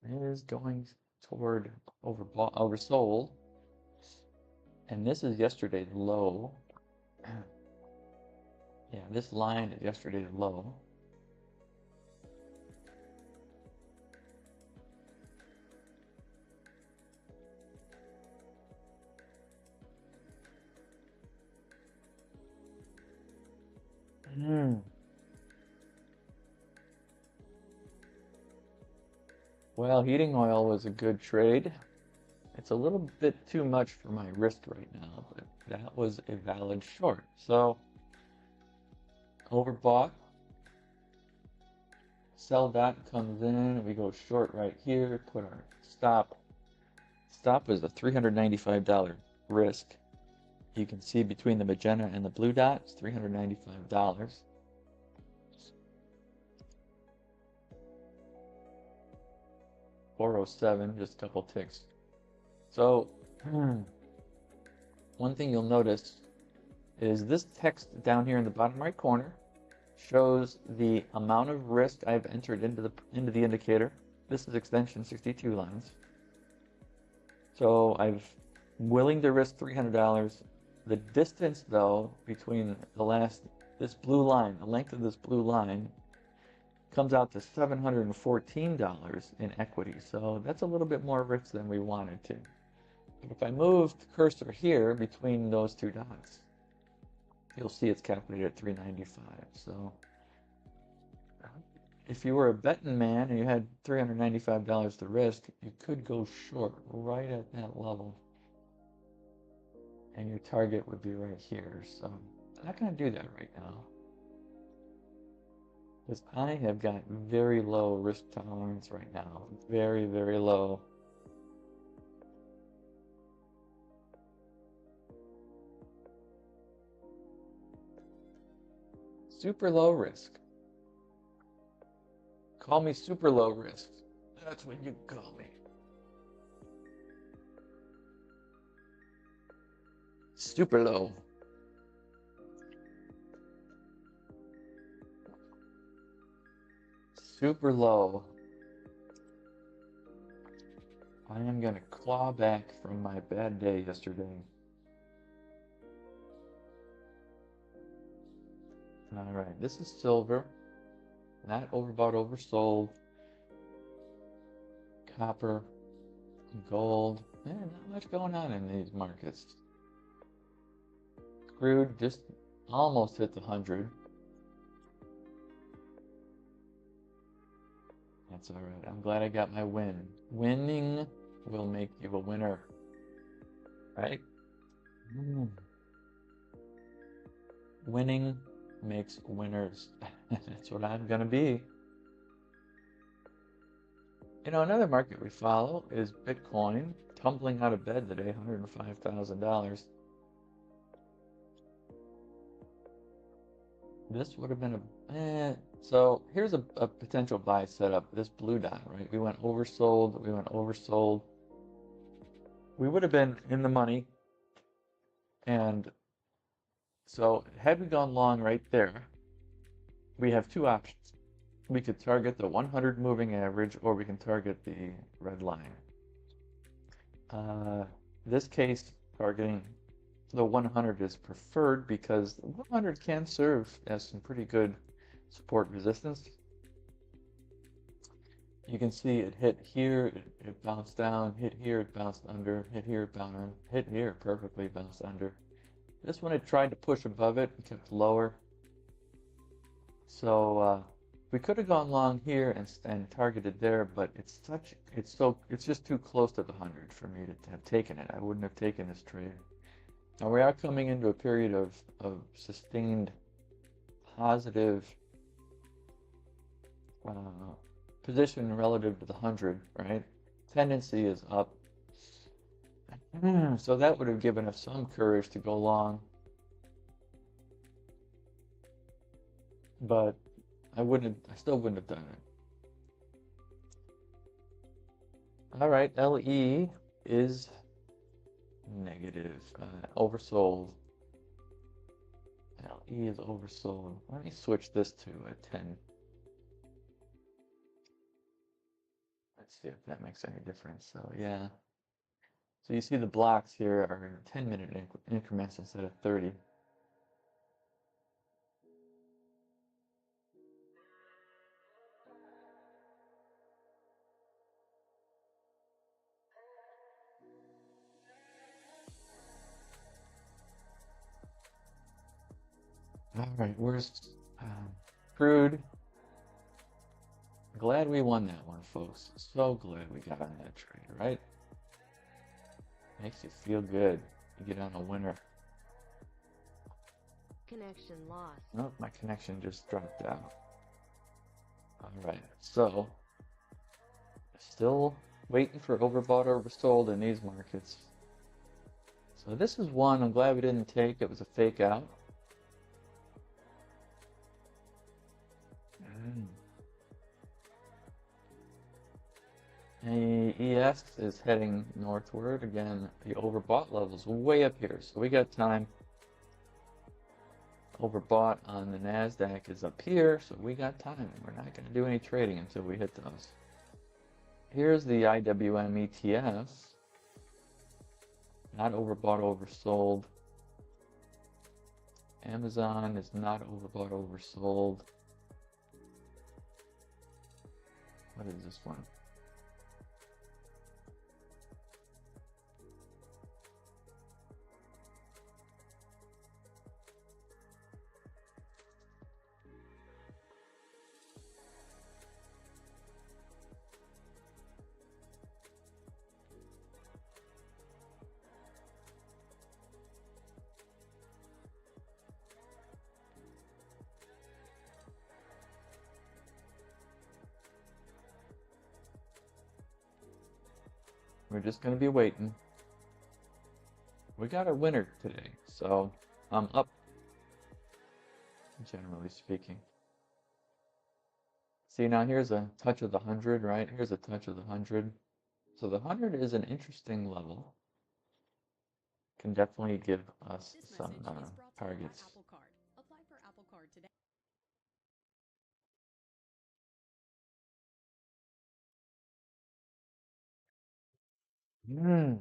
is going toward oversold. And this is yesterday's low. Yeah, this line is yesterday's low. Well, heating oil was a good trade. It's a little bit too much for my wrist right now, but that was a valid short. So, overbought. Sell dot comes in, we go short right here, put our stop. Stop is a $395 risk. You can see between the magenta and the blue dot, it's $395. 407, just a couple ticks. So, one thing you'll notice is this text down here in the bottom right corner shows the amount of risk I've entered into the indicator. This is extension 62 lines. So I'm willing to risk $300. The distance though between this blue line, the length of this blue line, comes out to $714 in equity. So that's a little bit more risk than we wanted to. But if I move the cursor here between those two dots, you'll see it's calculated at 395. So if you were a betting man and you had $395 to risk, you could go short right at that level. And your target would be right here. So I'm not going to do that right now, because I have got very low risk tolerance right now. Very, very low. Super low risk. Call me super low risk. That's what you call me. Super low. Super low. I am going to claw back from my bad day yesterday. All right, this is silver. Not overbought, oversold. Copper, gold. Not much going on in these markets. Crude just almost hit the 100. That's all right. I'm glad I got my win. Winning will make you a winner, right? Winning makes winners. That's what I'm gonna be. You know, another market we follow is Bitcoin, tumbling out of bed today, $105,000. This would have been so here's a potential buy setup. This blue dot, right? We went oversold, we went oversold. We would have been in the money. And so had we gone long right there, we have two options. We could target the 100 moving average, or we can target the red line. This case, targeting the 100 is preferred because the 100 can serve as some pretty good support resistance. You can see it hit here, it bounced down, hit here, it bounced under, hit here, it bounced under, hit here, perfectly bounced under. This one it tried to push above it and kept lower. So we could have gone long here and targeted there, but it's just too close to the 100 for me to have taken it. I wouldn't have taken this trade. Now we are coming into a period of sustained positive position relative to the 100, right? Tendency is up. So that would have given us some courage to go long. But I still wouldn't have done it. All right, LE is negative, oversold. LE is oversold. Let me switch this to a 10. Let's see if that makes any difference. So yeah. So you see the blocks here are in 10-minute increments instead of 30. All right, where's crude? Glad we won that one, folks. So glad we got on that trade, right? Makes you feel good. You get on a winner. Connection lost. Nope, my connection just dropped out. All right, so still waiting for overbought, oversold in these markets. So this is one I'm glad we didn't take. It was a fake out. ES is heading northward. Again, the overbought level's way up here, so we got time. Overbought on the NASDAQ is up here, so we got time. We're not going to do any trading until we hit those. Here's the IWM ETF. Not overbought, oversold. Amazon is not overbought, oversold. What is this one? We're just going to be waiting. We got a winner today, so I'm up, generally speaking. See, now here's a touch of the 100, right? Here's a touch of the 100. So the 100 is an interesting level. Can definitely give us some targets. Hmm.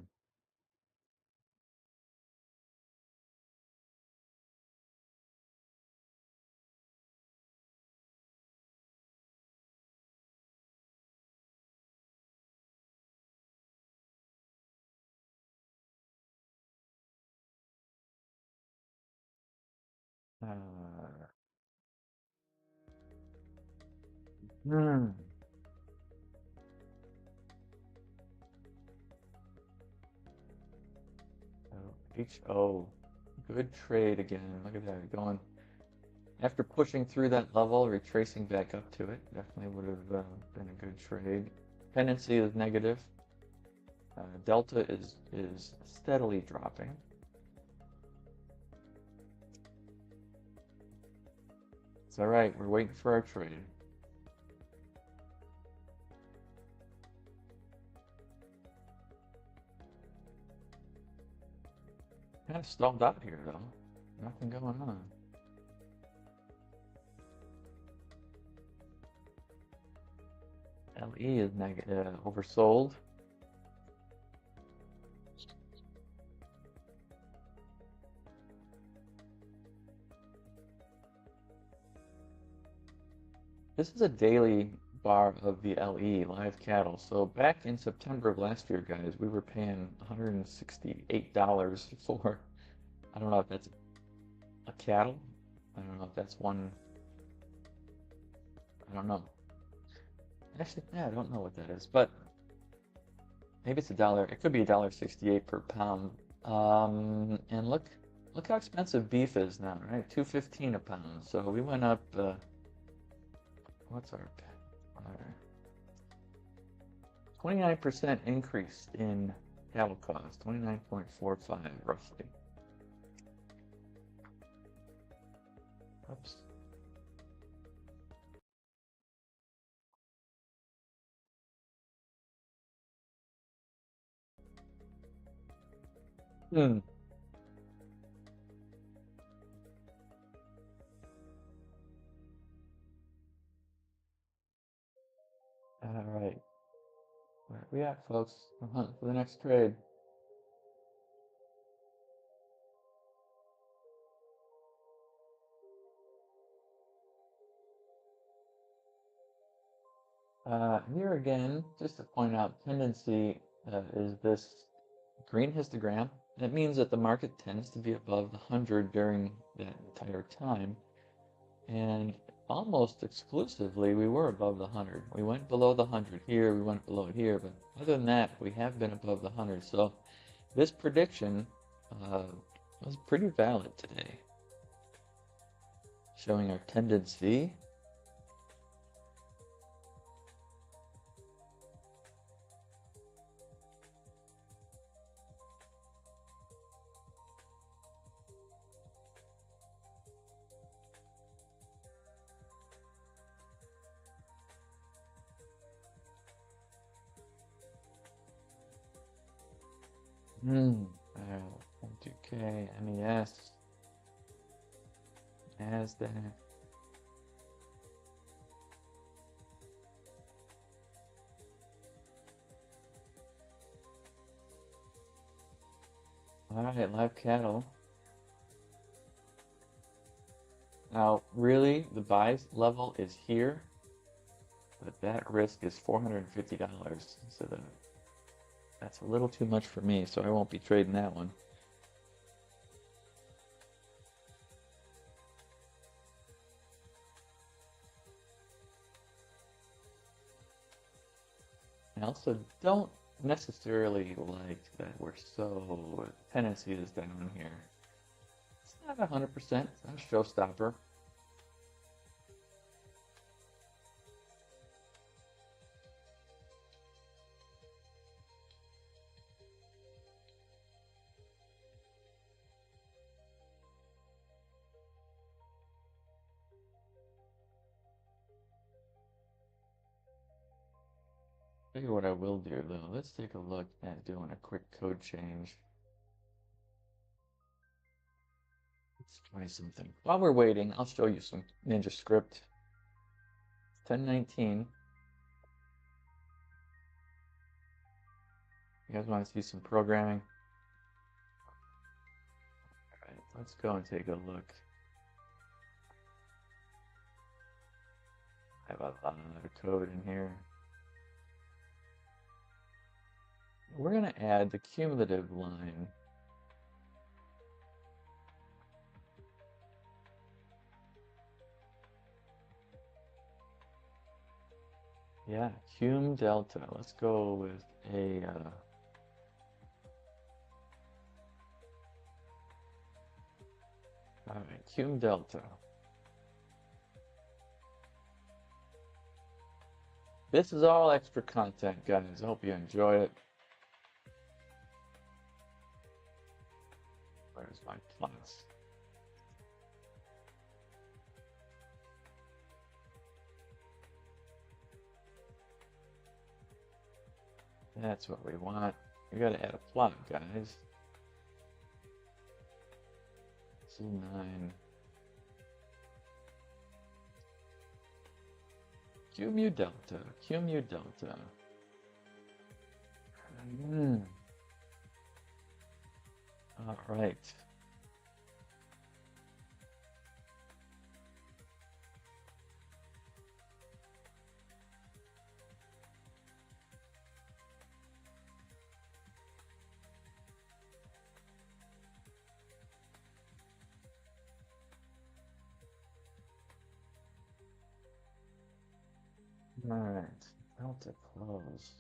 Hmm. HO. Good trade again. Look at that. Going after pushing through that level, retracing back up to it. Definitely would have been a good trade. Tendency is negative. Delta is steadily dropping. It's all right. We're waiting for our trade. Kind of stalled out here though. Nothing going on. LE is oversold. This is a daily bar of the LE, live cattle. So back in September of last year, guys, we were paying $168 for, I don't know if that's a cattle. I don't know if that's one, I don't know. Actually, yeah, I don't know what that is, but maybe it's a dollar. It could be $1.68 per pound. And look how expensive beef is now, right? $2.15 a pound. So we went up. What's our 29% increase in cattle cost, 29.45 roughly. Oops. Hmm. All right. Where are we at, folks? We're hunting for the next trade. Here again, just to point out, tendency is this green histogram. That means that the market tends to be above the 100 during that entire time. And almost exclusively, we were above the 100. We went below the 100 here, we went below it here, but other than that, we have been above the 100. So this prediction was pretty valid today, showing our tendency. M2K, MES, NASDAQ. All right, live cattle. Now, really, the buy level is here, but that risk is $450. So that's a little too much for me, so I won't be trading that one. I also don't necessarily like that we're so tendency is down here. It's not 100%, it's not a showstopper. Maybe what I will do though, let's take a look at doing a quick code change. Let's try something. While we're waiting, I'll show you some Ninja script. 1019. You guys want to see some programming? All right, let's go and take a look. I have a lot of code in here. We're going to add the cumulative line. Yeah, cum delta. Let's go with a all right, cum delta. This is all extra content, guys. I hope you enjoy it. Where's my plots? That's what we want. We gotta add a plot, guys. C9. Cu delta. Cu delta. All right. All right. Delta close.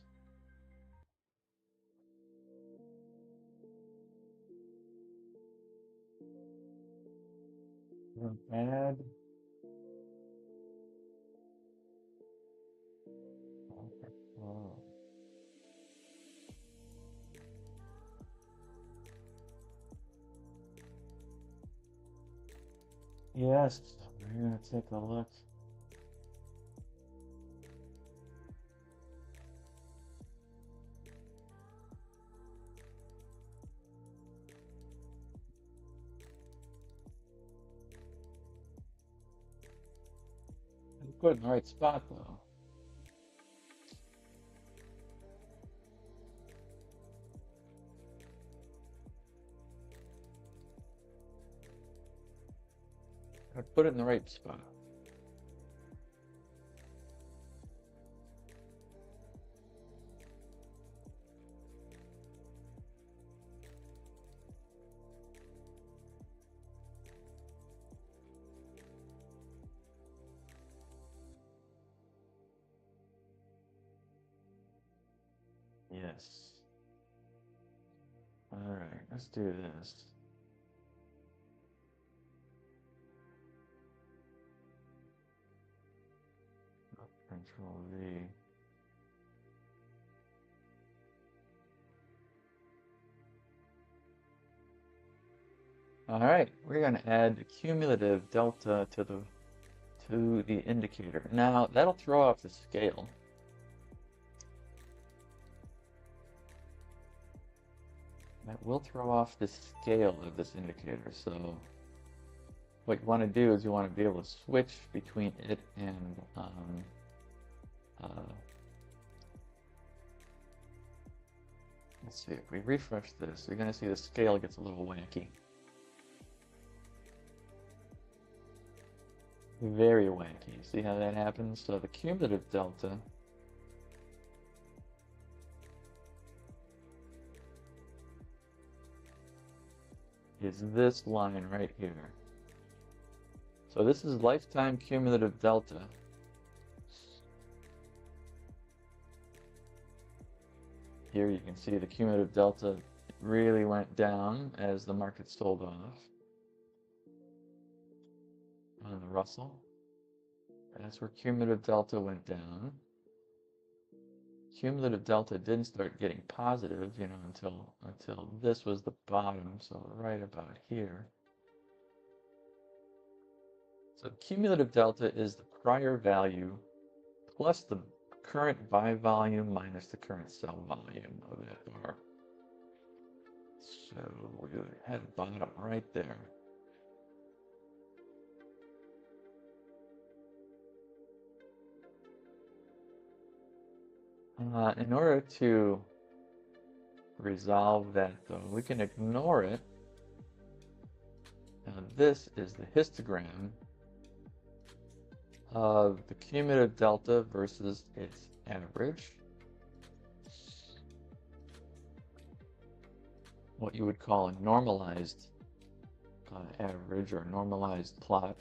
Add. Oh. Yes, we're gonna take a look. Put it in the right spot though. Put it in the right spot. Yes. All right, let's do this. Control V. All right, we're going to add the cumulative delta to the indicator. Now that'll throw off the scale. that will throw off the scale of this indicator. So what you want to do is you want to be able to switch between it and let's see, if we refresh this, you're going to see the scale gets a little wacky. Very wacky. See how that happens? So the cumulative delta is this line right here. So this is lifetime cumulative delta. Here you can see the cumulative delta really went down as the market sold off on the Russell. That's where cumulative delta went down. Cumulative delta didn't start getting positive, you know, until this was the bottom, so right about here. So cumulative delta is the prior value plus the current buy volume minus the current sell volume of that bar. So we had a bottom right there. In order to resolve that, though, we can ignore it. Now, this is the histogram of the cumulative delta versus its average. What you would call a normalized average or normalized plot.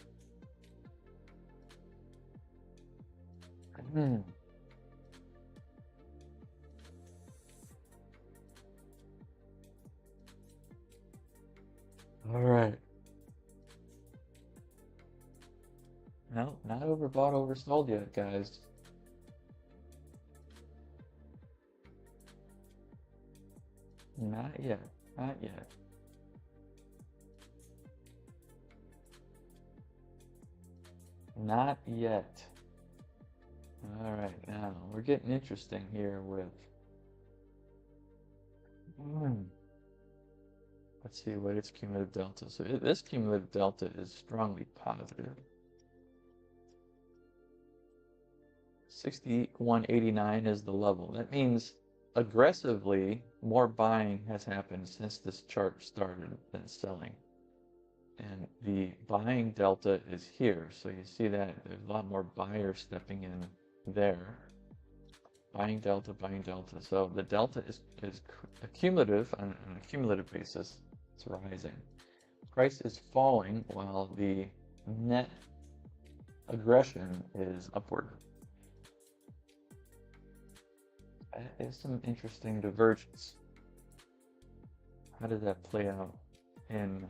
All right. No, not overbought, oversold yet, guys. Not yet. Not yet. Not yet. All right, now we're getting interesting here with. Let's see what its cumulative delta. So this cumulative delta is strongly positive. 61.89 is the level. That means aggressively more buying has happened since this chart started than selling. And the buying delta is here. So you see that there's a lot more buyers stepping in there. Buying delta, buying delta. So the delta is cumulative on a cumulative basis. It's rising. Price is falling while the net aggression is upward. That is some interesting divergence. How did that play out in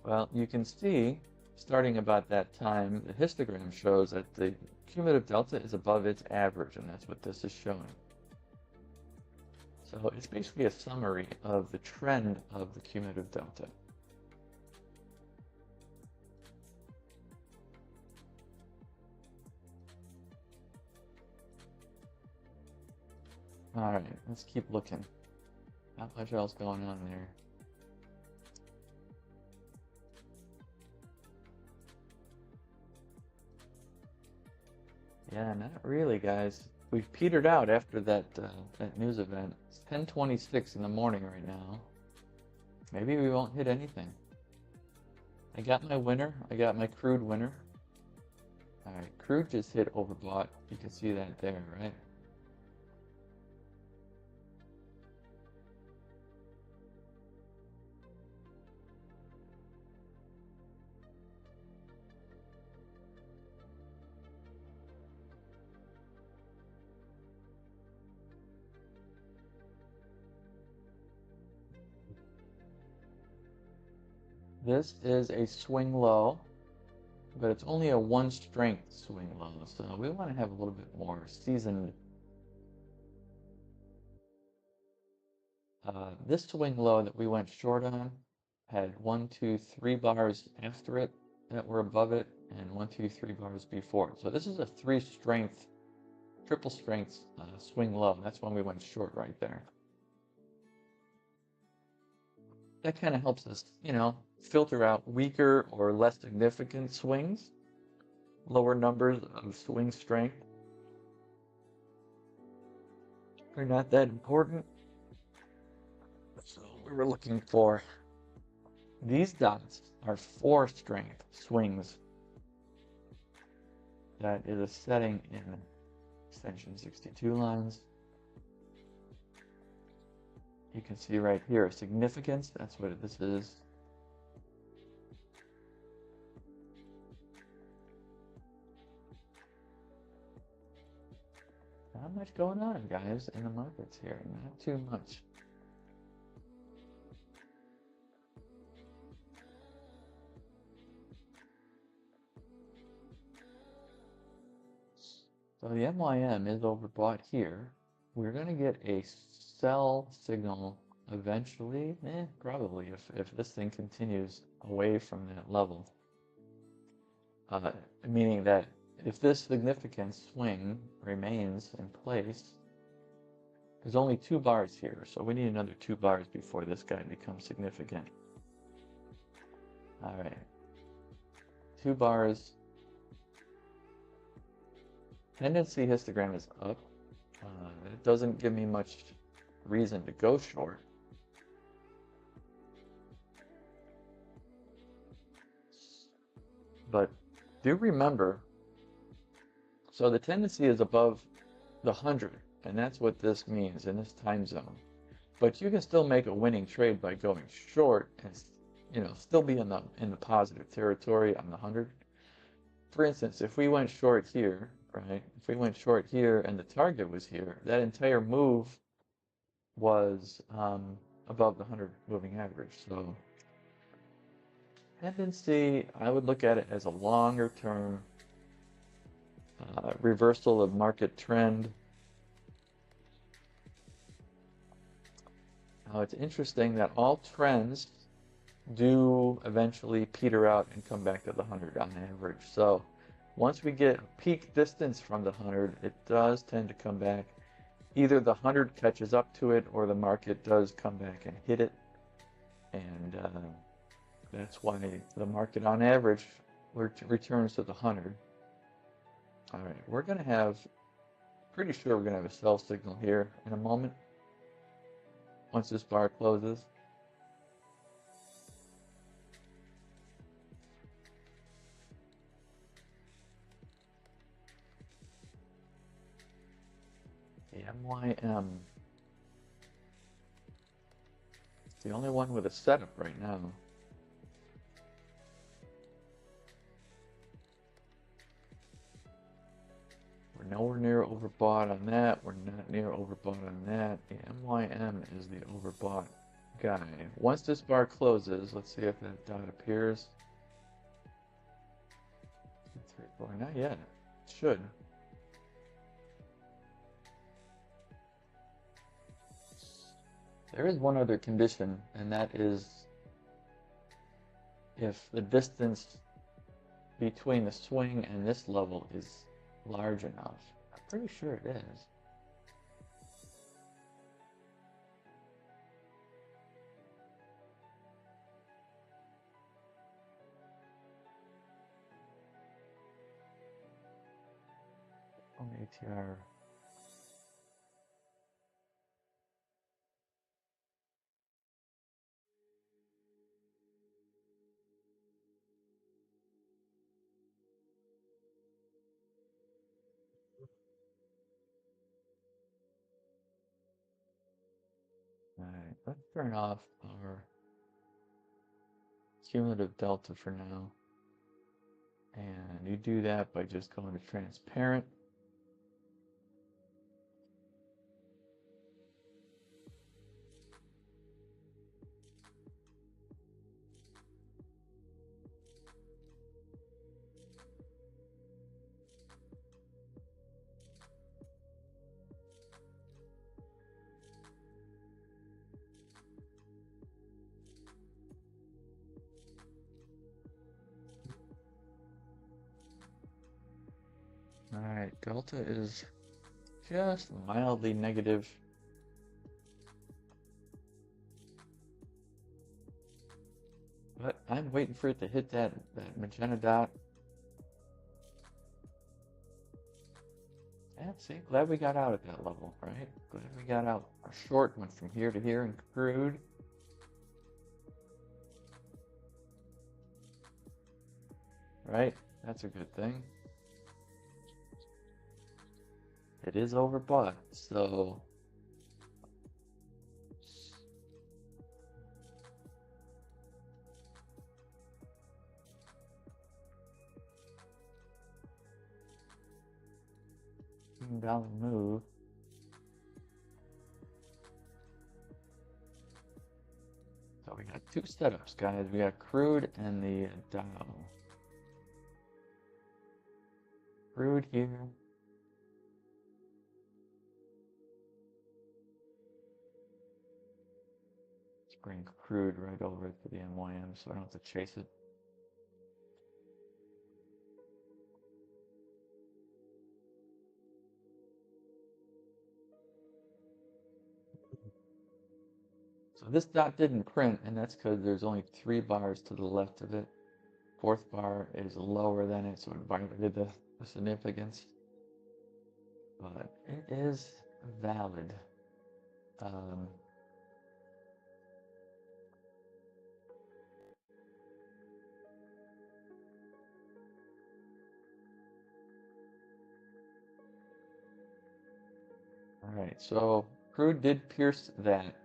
well, you can see starting about that time, the histogram shows that the cumulative delta is above its average, and that's what this is showing. So it's basically a summary of the trend of the cumulative delta. All right, let's keep looking. Not much else going on there. Yeah, not really, guys. We've petered out after that news event. It's 10:26 in the morning right now. Maybe we won't hit anything. I got my winner. I got my crude winner. All right, crude just hit overbought. You can see that there, right? This is a swing low, but it's only a one strength swing low, so we want to have a little bit more seasoned. This swing low that we went short on had 1, 2, 3 bars after it that were above it, and 1, 2, 3 bars before it. So this is a 3 strength triple strength swing low. That's when we went short right there. That kind of helps us, you know, filter out weaker or less significant swings, lower numbers of swing strength. They're not that important. So we were looking for these dots are 4 strength swings. That is a setting in extension 62 lines. You can see right here significance. That's what this is. Not much going on, guys, in the markets here. Not too much. So the MYM is overbought here. We're going to get a sell signal eventually, probably if this thing continues away from that level. Meaning that if this significant swing remains in place, there's only 2 bars here, so we need another 2 bars before this guy becomes significant. All right, 2 bars. Tendency histogram is up. It doesn't give me much reason to go short. But do remember, so the tendency is above the 100, and that's what this means in this time zone. But you can still make a winning trade by going short and, you know, still be in the positive territory on the 100. For instance, if we went short here, right? If we went short here and the target was here, that entire move was above the 100 moving average. So tendency, I would look at it as a longer term reversal of market trend. Now it's interesting that all trends do eventually peter out and come back to the 100 on average. So once we get a peak distance from the 100, it does tend to come back. Either the 100 catches up to it or the market does come back and hit it. And that's why the market on average returns to the 100. All right, we're going to have, pretty sure we're going to have a sell signal here in a moment once this bar closes. The MYM. It's the only one with a setup right now. We're nowhere near overbought on that. We're not near overbought on that. The MYM is the overbought guy. Once this bar closes, let's see if that dot appears. 2, 3, 4, not yet. It should. There is one other condition, and that is if the distance between the swing and this level is large enough. I'm pretty sure it is. On ATR. Alright, let's turn off our cumulative delta for now. And you do that by just going to transparent. Alright, delta is just mildly negative. But I'm waiting for it to hit that magenta dot. And see, glad we got out at that level, right? Glad we got out. Our short went from here to here and crude. Right? That's a good thing. It is overbought, so $1 move. So we got two setups, guys. We got crude and the Dow. Crude here. Let's bring crude right over to the NYM so I don't have to chase it. So this dot didn't print, and that's because there's only 3 bars to the left of it. Fourth bar is lower than it, so it violated the significance. But it is valid. Alright, so crude did pierce that.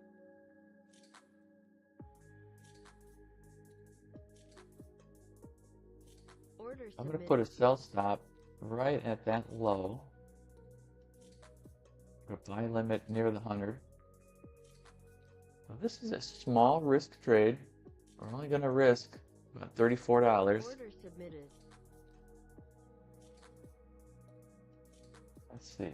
Order I'm going to submitted. put a sell stop right at that low. A buy limit near the 100. Now this is a small risk trade. We're only going to risk about $34. Order submitted. Let's see.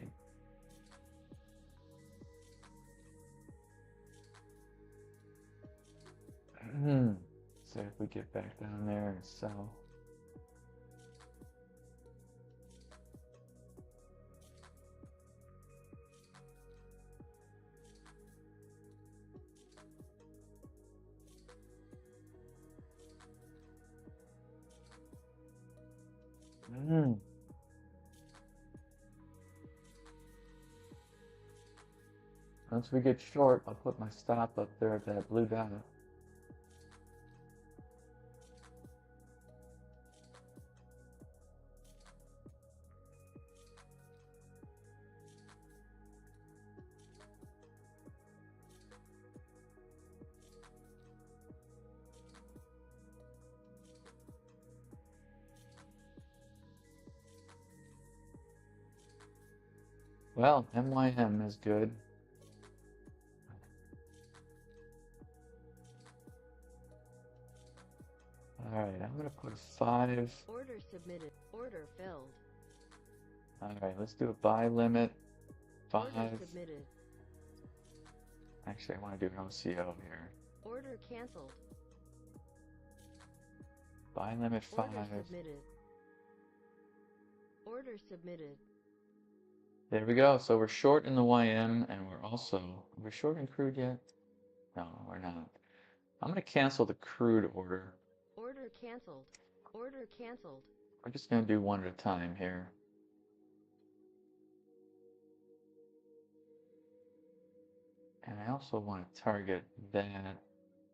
See if we get back down there and sell. Once we get short, I'll put my stop up there at that blue dot. Well, MYM is good. Alright, I'm going to put a 5. Order submitted. Order filled. Alright, let's do a buy limit. 5. Order submitted. Actually, I want to do an OCO here. Order canceled. Buy limit 5. Order submitted. Order submitted. There we go. So we're short in the YM, and we're short in crude yet? No, we're not. I'm going to cancel the crude order. Order canceled. Order canceled. We're just going to do one at a time here. And I also want to target that.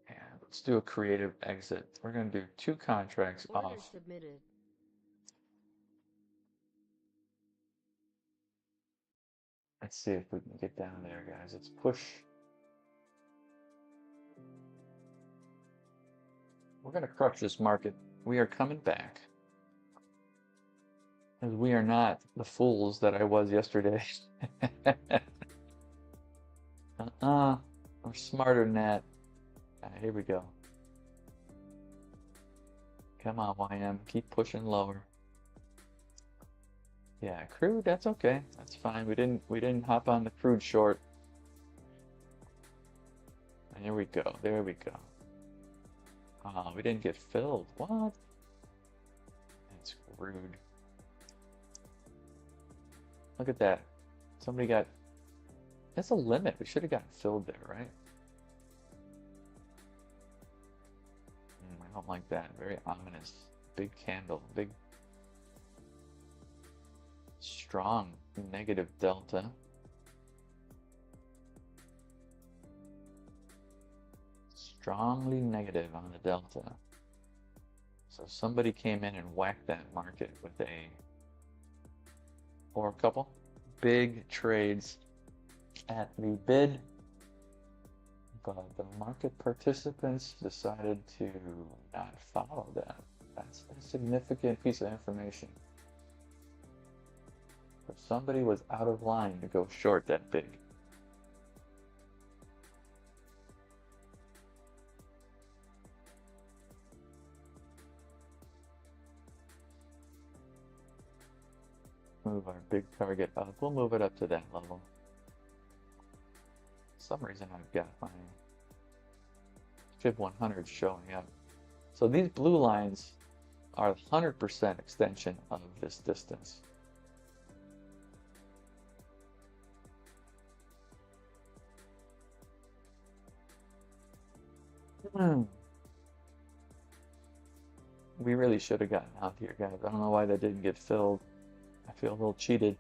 And let's do a creative exit. We're going to do 2 contracts Order off. submitted. Let's see if we can get down there, guys. Let's push. We're going to crush this market. We are coming back. Because we are not the fools that I was yesterday. We're smarter than that. Here we go. Come on, YM. Keep pushing lower. Yeah, crude, that's okay. That's fine. We didn't hop on the crude short. And here we go. There we go. Oh, we didn't get filled. What? That's rude. Look at that. Somebody got... That's a limit. We should have gotten filled there, right? I don't like that. Very ominous. Big candle. Big... Strong negative delta. Strongly negative on the delta. So somebody came in and whacked that market with a... or a couple big trades at the bid, but the market participants decided to not follow that. That's a significant piece of information. So somebody was out of line to go short that big. Move our big target up. We'll move it up to that level. For some reason I've got my Fib 100 showing up. So these blue lines are 100% extension of this distance. We really should have gotten out here, guys. I don't know why that didn't get filled. I feel a little cheated.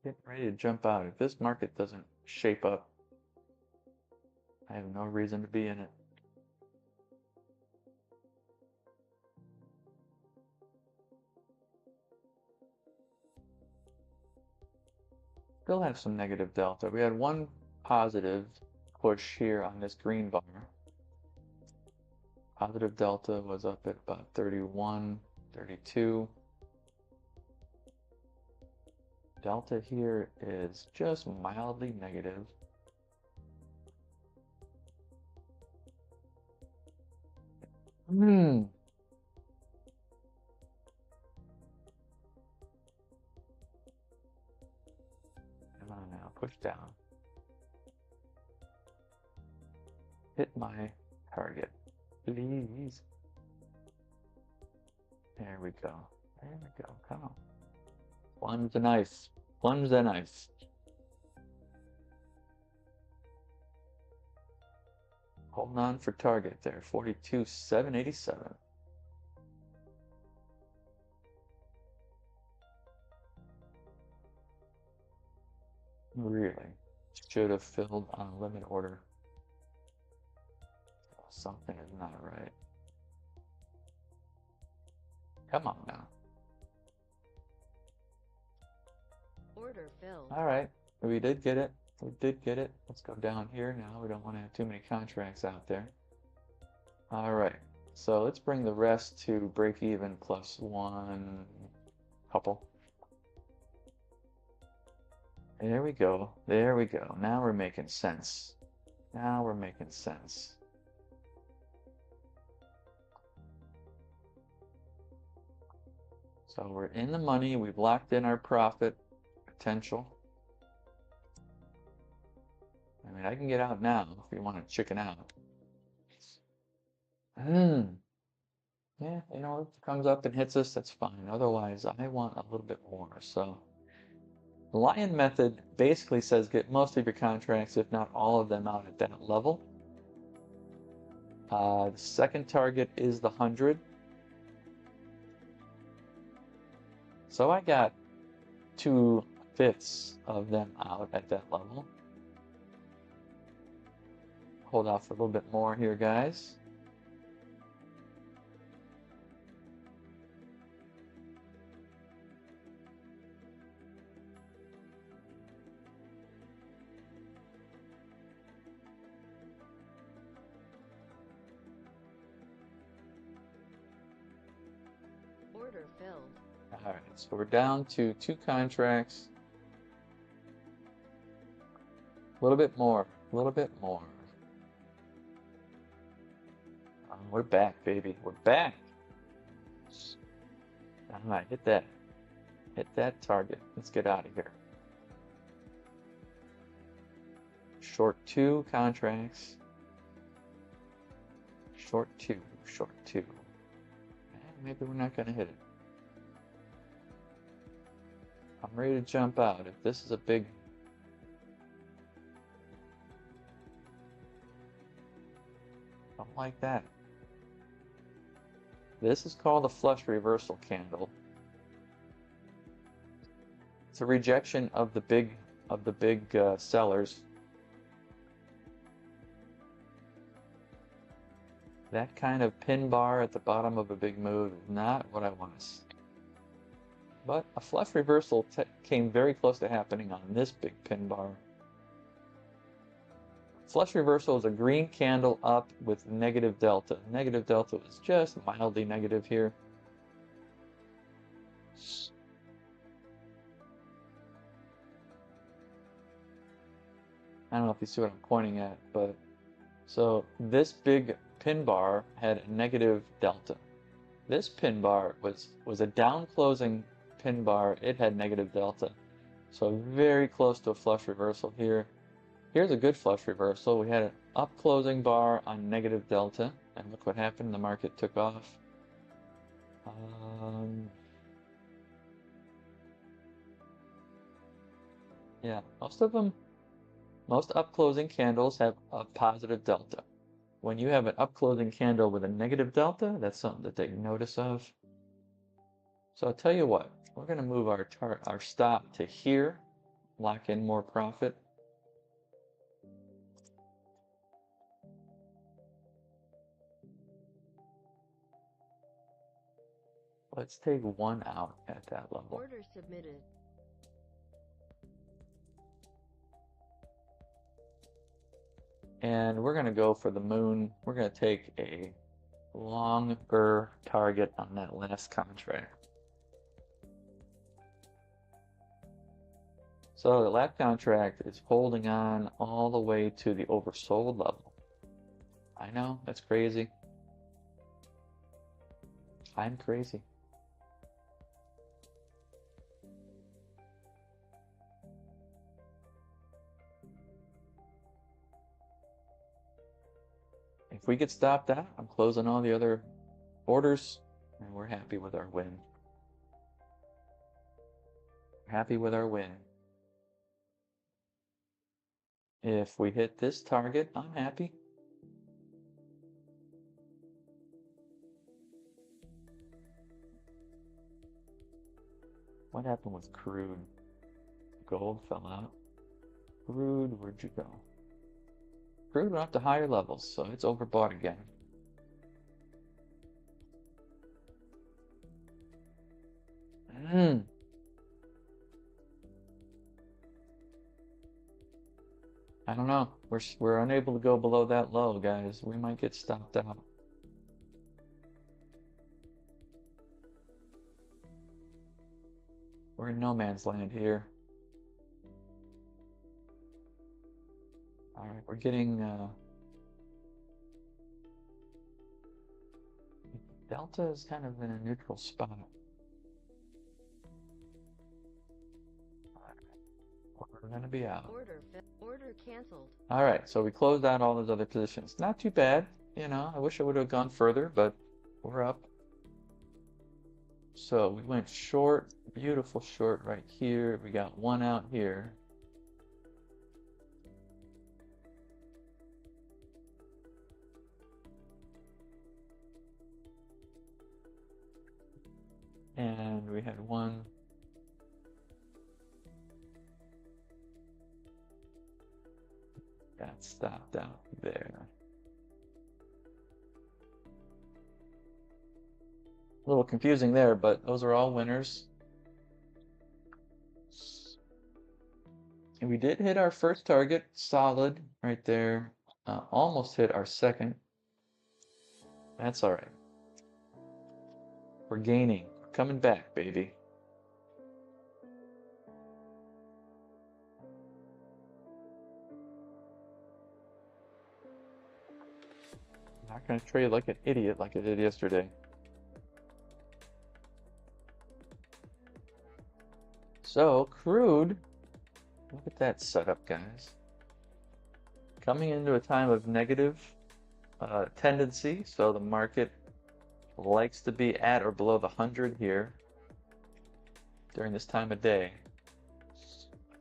Getting ready to jump out. If this market doesn't shape up, I have no reason to be in it. Still have some negative delta. We had one positive push here on this green bar. Positive delta was up at about 31, 32. Delta here is just mildly negative. Come on now, push down. Hit my target, please. There we go. There we go. Come on. Plunge the knife. Plunge the knife. Holding on for target there. 42,787. Really should have filled on a limit order. Something is not right. Come on now. Order filled. All right, we did get it. We did get it. Let's go down here now. We don't want to have too many contracts out there. All right, so let's bring the rest to break even plus one couple. There we go. There we go. Now we're making sense. Now we're making sense. So we're in the money. We've locked in our profit potential. I mean, I can get out now if you want to chicken out. Yeah, you know, if it comes up and hits us, that's fine. Otherwise, I want a little bit more. So the Lion method basically says get most of your contracts, if not all of them, out at that level. The second target is the 100. So I got 2/5 of them out at that level. Hold off for a little bit more here, guys. Order filled. All right, so we're down to 2 contracts. A little bit more, a little bit more. We're back, baby. We're back. All right, hit that. Hit that target. Let's get out of here. short 2 contracts. Short 2, short 2. Maybe we're not going to hit it. I'm ready to jump out. If this is a big... Don't like that. This is called a flush reversal candle. It's a rejection of the big sellers. That kind of pin bar at the bottom of a big move is not what I want to see. But a flush reversal came very close to happening on this big pin bar. Flush reversal is a green candle up with negative delta. Negative delta is just mildly negative here. I don't know if you see what I'm pointing at, but so this big pin bar had a negative delta. This pin bar was a down closing pin bar. It had negative delta. So very close to a flush reversal here. Here's a good flush reversal. We had an up closing bar on negative delta, and look what happened. The market took off. Yeah, most up closing candles have a positive delta. When you have an up closing candle with a negative delta, that's something to take notice of. So I'll tell you what, we're going to move our stop to here, lock in more profit. Let's take one out at that level. Order submitted. And we're going to go for the moon. We're going to take a longer target on that last contract. So the last contract is holding on all the way to the oversold level. I know, that's crazy. I'm crazy. If we get stopped out, I'm closing all the other orders, and we're happy with our win. Happy with our win. If we hit this target, I'm happy. What happened with crude? Gold fell out. Crude, where'd you go? Crude went up to higher levels, so it's overbought again. I don't know. We're unable to go below that low, guys. We might get stopped out. We're in no man's land here. All right, we're getting Delta is kind of in a neutral spot. We're gonna be out. Order canceled. All right, so we closed out all those other positions. Not too bad, you know. I wish I would have gone further, but we're up. So we went short, beautiful short right here. We got one out here. And we had one. Got stopped out there. A little confusing there, but those are all winners. And we did hit our first target, solid, right there. Almost hit our second. That's all right. We're gaining. We're coming back, baby. I'm not going to trade like an idiot like I did yesterday. So, crude. Look at that setup, guys. coming into a time of negative tendency, so the market likes to be at or below the 100 here during this time of day.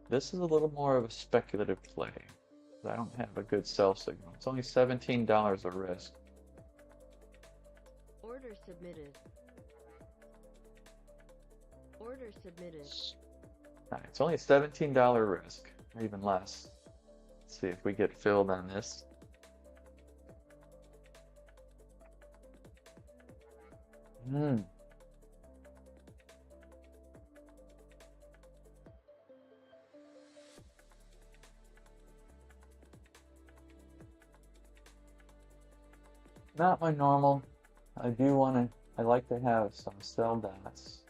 This is a little more of a speculative play. I don't have a good sell signal. It's only $17 a risk. Order submitted. Order submitted. All right, it's only a $17 risk, or even less. Let's see if we get filled on this. Not my normal. I like to have some sell dots.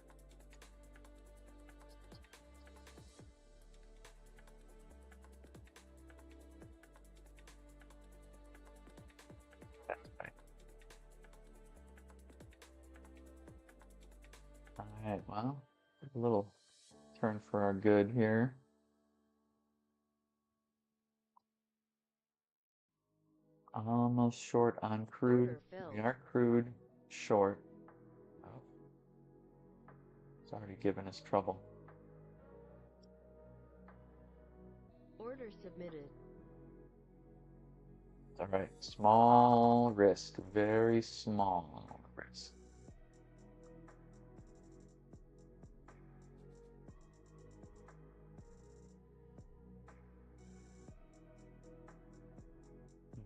Alright, well, a little turn for our good here. Almost short on crude. We are crude short. Oh. It's already given us trouble. Order submitted. Alright, small risk, very small risk.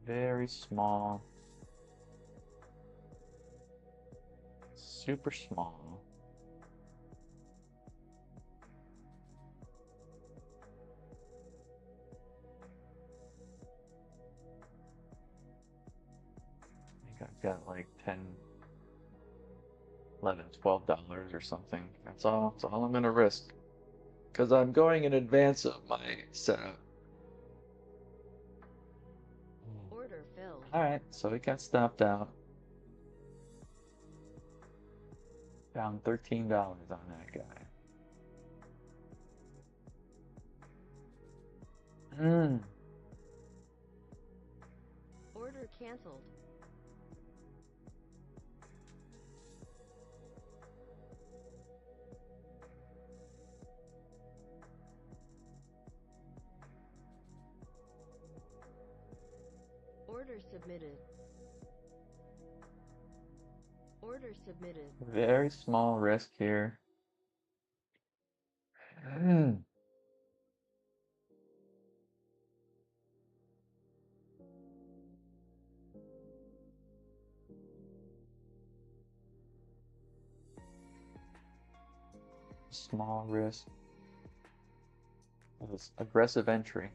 Very small. Super small. I think I've got like 10, 11, $12 or something. That's all I'm gonna risk. Because I'm going in advance of my setup. Order filled. Alright, so it got stopped out. Down $13 on that guy. Order canceled. Order submitted. Order submitted. Very small risk here. Small risk. This aggressive entry.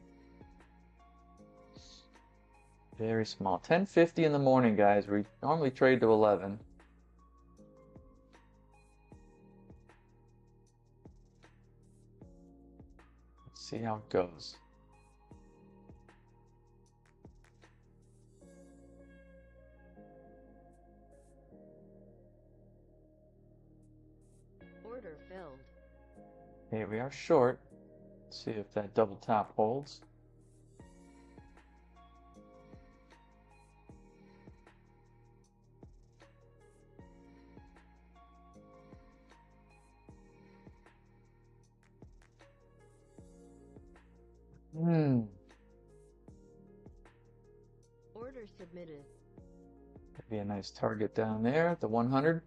Very small. 10:50 in the morning, guys. We normally trade to 11. Let's see how it goes. Order filled. Here we are short. Let's see if that double top holds. Order submitted. That'd be a nice target down there at the 100.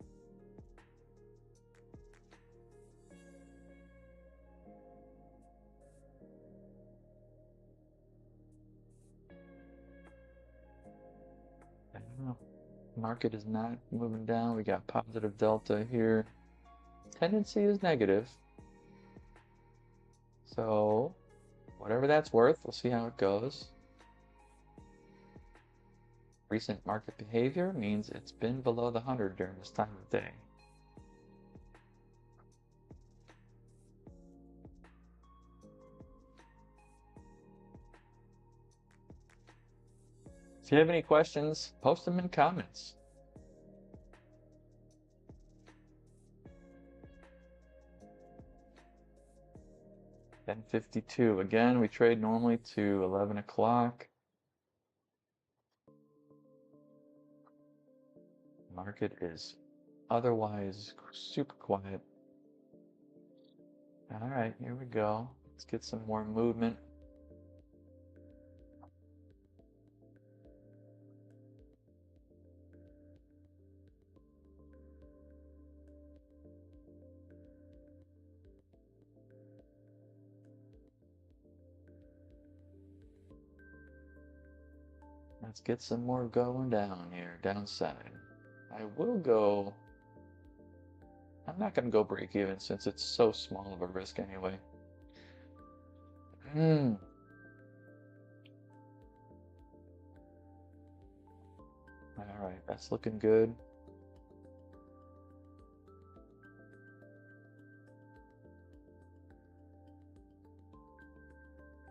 I don't know. Market is not moving down. We got positive delta here. Tendency is negative. So, whatever that's worth, we'll see how it goes. Recent market behavior means it's been below the 100 during this time of day. If you have any questions, post them in comments. $10.52. Again, we trade normally to 11 o'clock. market is otherwise super quiet. All right, here we go. Let's get some more movement. Let's get some more going down here, downside. I will go. I'm not going to go break even since it's so small of a risk anyway. All right, that's looking good.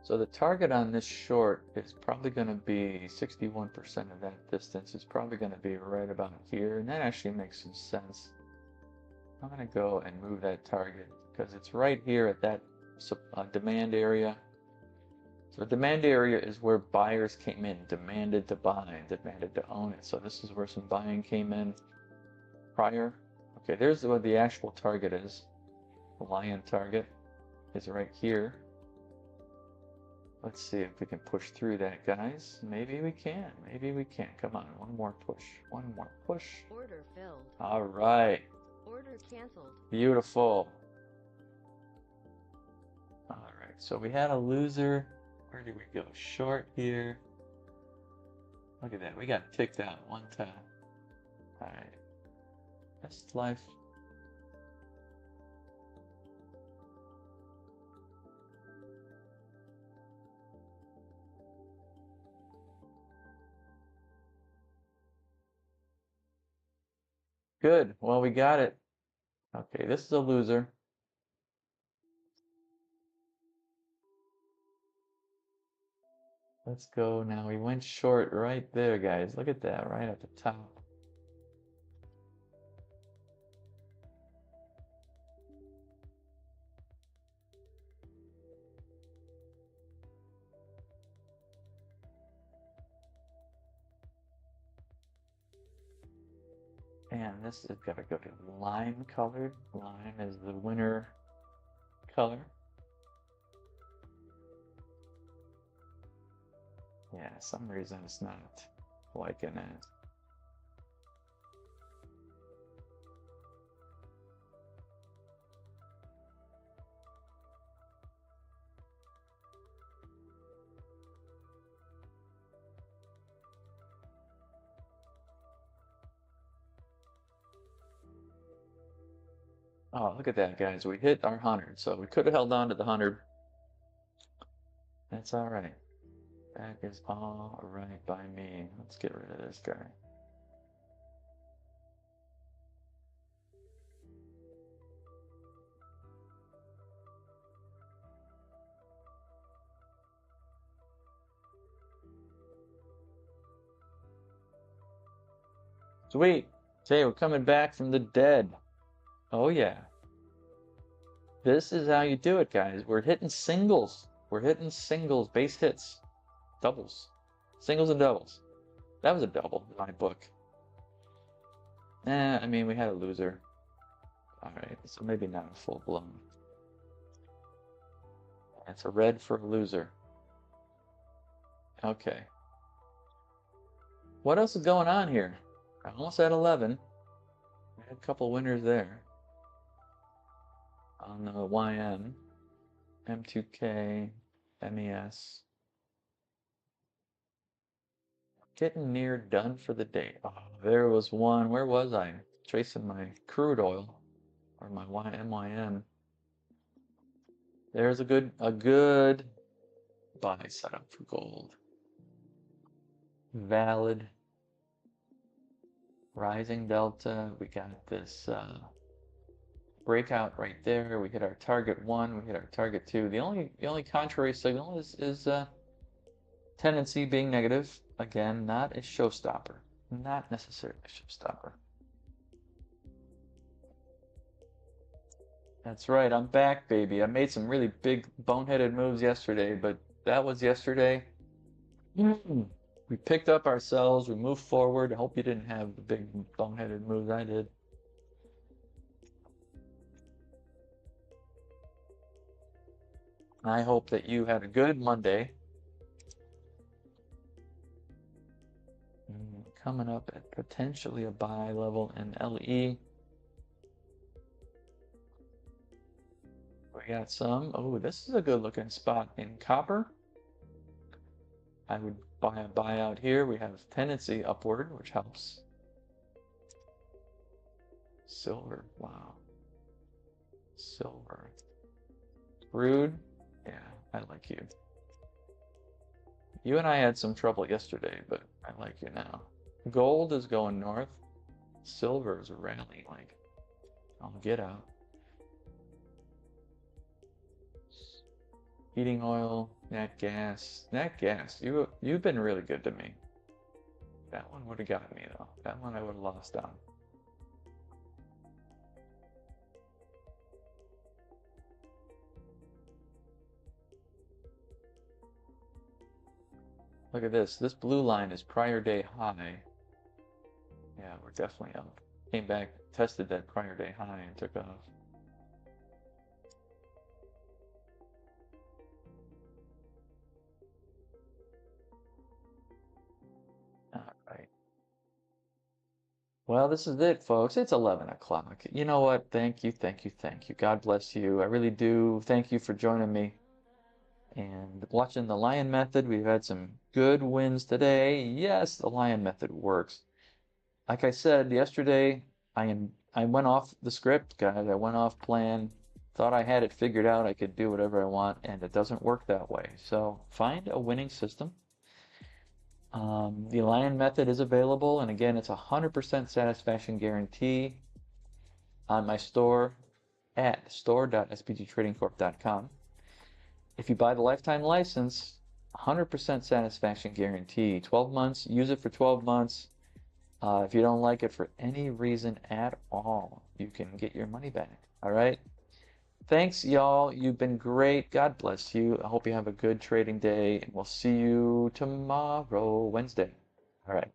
So the target on this short is probably going to be 61% of that distance. It's probably going to be right about here, and that actually makes some sense. I'm going to go and move that target because it's right here at that demand area. So the demand area is where buyers came in, demanded to buy, demanded to own it. So this is where some buying came in prior. Okay, there's what the actual target is. The lion target is right here. Let's see if we can push through that, guys. Maybe we can. Maybe we can. Come on, one more push. One more push. Order filled. All right. Order canceled. Beautiful. All right, so we had a loser. Where did we go? Short here. Look at that. We got kicked out one time. All right. That's life. Good. Well, we got it. Okay, this is a loser. Let's go now. We went short right there, guys. Look at that, right at the top. And this is gotta go to lime colored. Lime is the winner color. Yeah, some reason it's not liking it. Oh, look at that, guys. We hit our 100, so we could have held on to the 100. That's all right. That is all right by me. Let's get rid of this guy. Sweet. Say, we're coming back from the dead. Oh, yeah. This is how you do it, guys. We're hitting singles. We're hitting singles, base hits, doubles, singles and doubles. That was a double in my book. I mean, we had a loser. All right, so maybe not a full blown. It's a red for a loser. Okay. What else is going on here? I almost had 11. We had a couple winners there. On the YM, M2K, MES. Getting near done for the day. Oh, there was one. Where was I? Tracing my crude oil or my MYM. There's a good buy setup for gold. Valid. Rising delta. We got this breakout right there. We hit our target 1. We hit our target 2. The only contrary signal is tendency being negative. Again, not a showstopper. Not necessarily a showstopper. That's right, I'm back, baby. I made some really big boneheaded moves yesterday, but that was yesterday. We picked up ourselves. We moved forward. I hope you didn't have the big boneheaded moves I did. I hope that you had a good Monday. Coming up at potentially a buy level in LE. We got some. Oh, this is a good looking spot in copper. I would buy a buyout here. We have tendency upward, which helps. Silver. Wow. Silver. Rude. Yeah, I like you. You and I had some trouble yesterday, but I like you now. Gold is going north. Silver is rallying like, I'll get out. Heating oil, nat gas. Nat gas, you've been really good to me. That one would have got me though. That one I would have lost on. Look at this. This blue line is prior day high. Yeah, we're definitely up. Came back, tested that prior day high and took off. All right. Well, this is it, folks. It's 11 o'clock. You know what? Thank you, thank you, thank you. God bless you. I really do. Thank you for joining me and watching the Lion Method. We've had some good wins today. Yes, the Lion Method works. Like I said yesterday, I went off the script, guys. I went off plan. Thought I had it figured out. I could do whatever I want, and it doesn't work that way. So find a winning system. The Lion Method is available, and again, it's a 100% satisfaction guarantee on my store at store.spgtradingcorp.com. If you buy the lifetime license, 100% satisfaction guarantee. 12 months, use it for 12 months. If you don't like it for any reason at all, you can get your money back. All right? Thanks, y'all. You've been great. God bless you. I hope you have a good trading day, and we'll see you tomorrow, Wednesday. All right.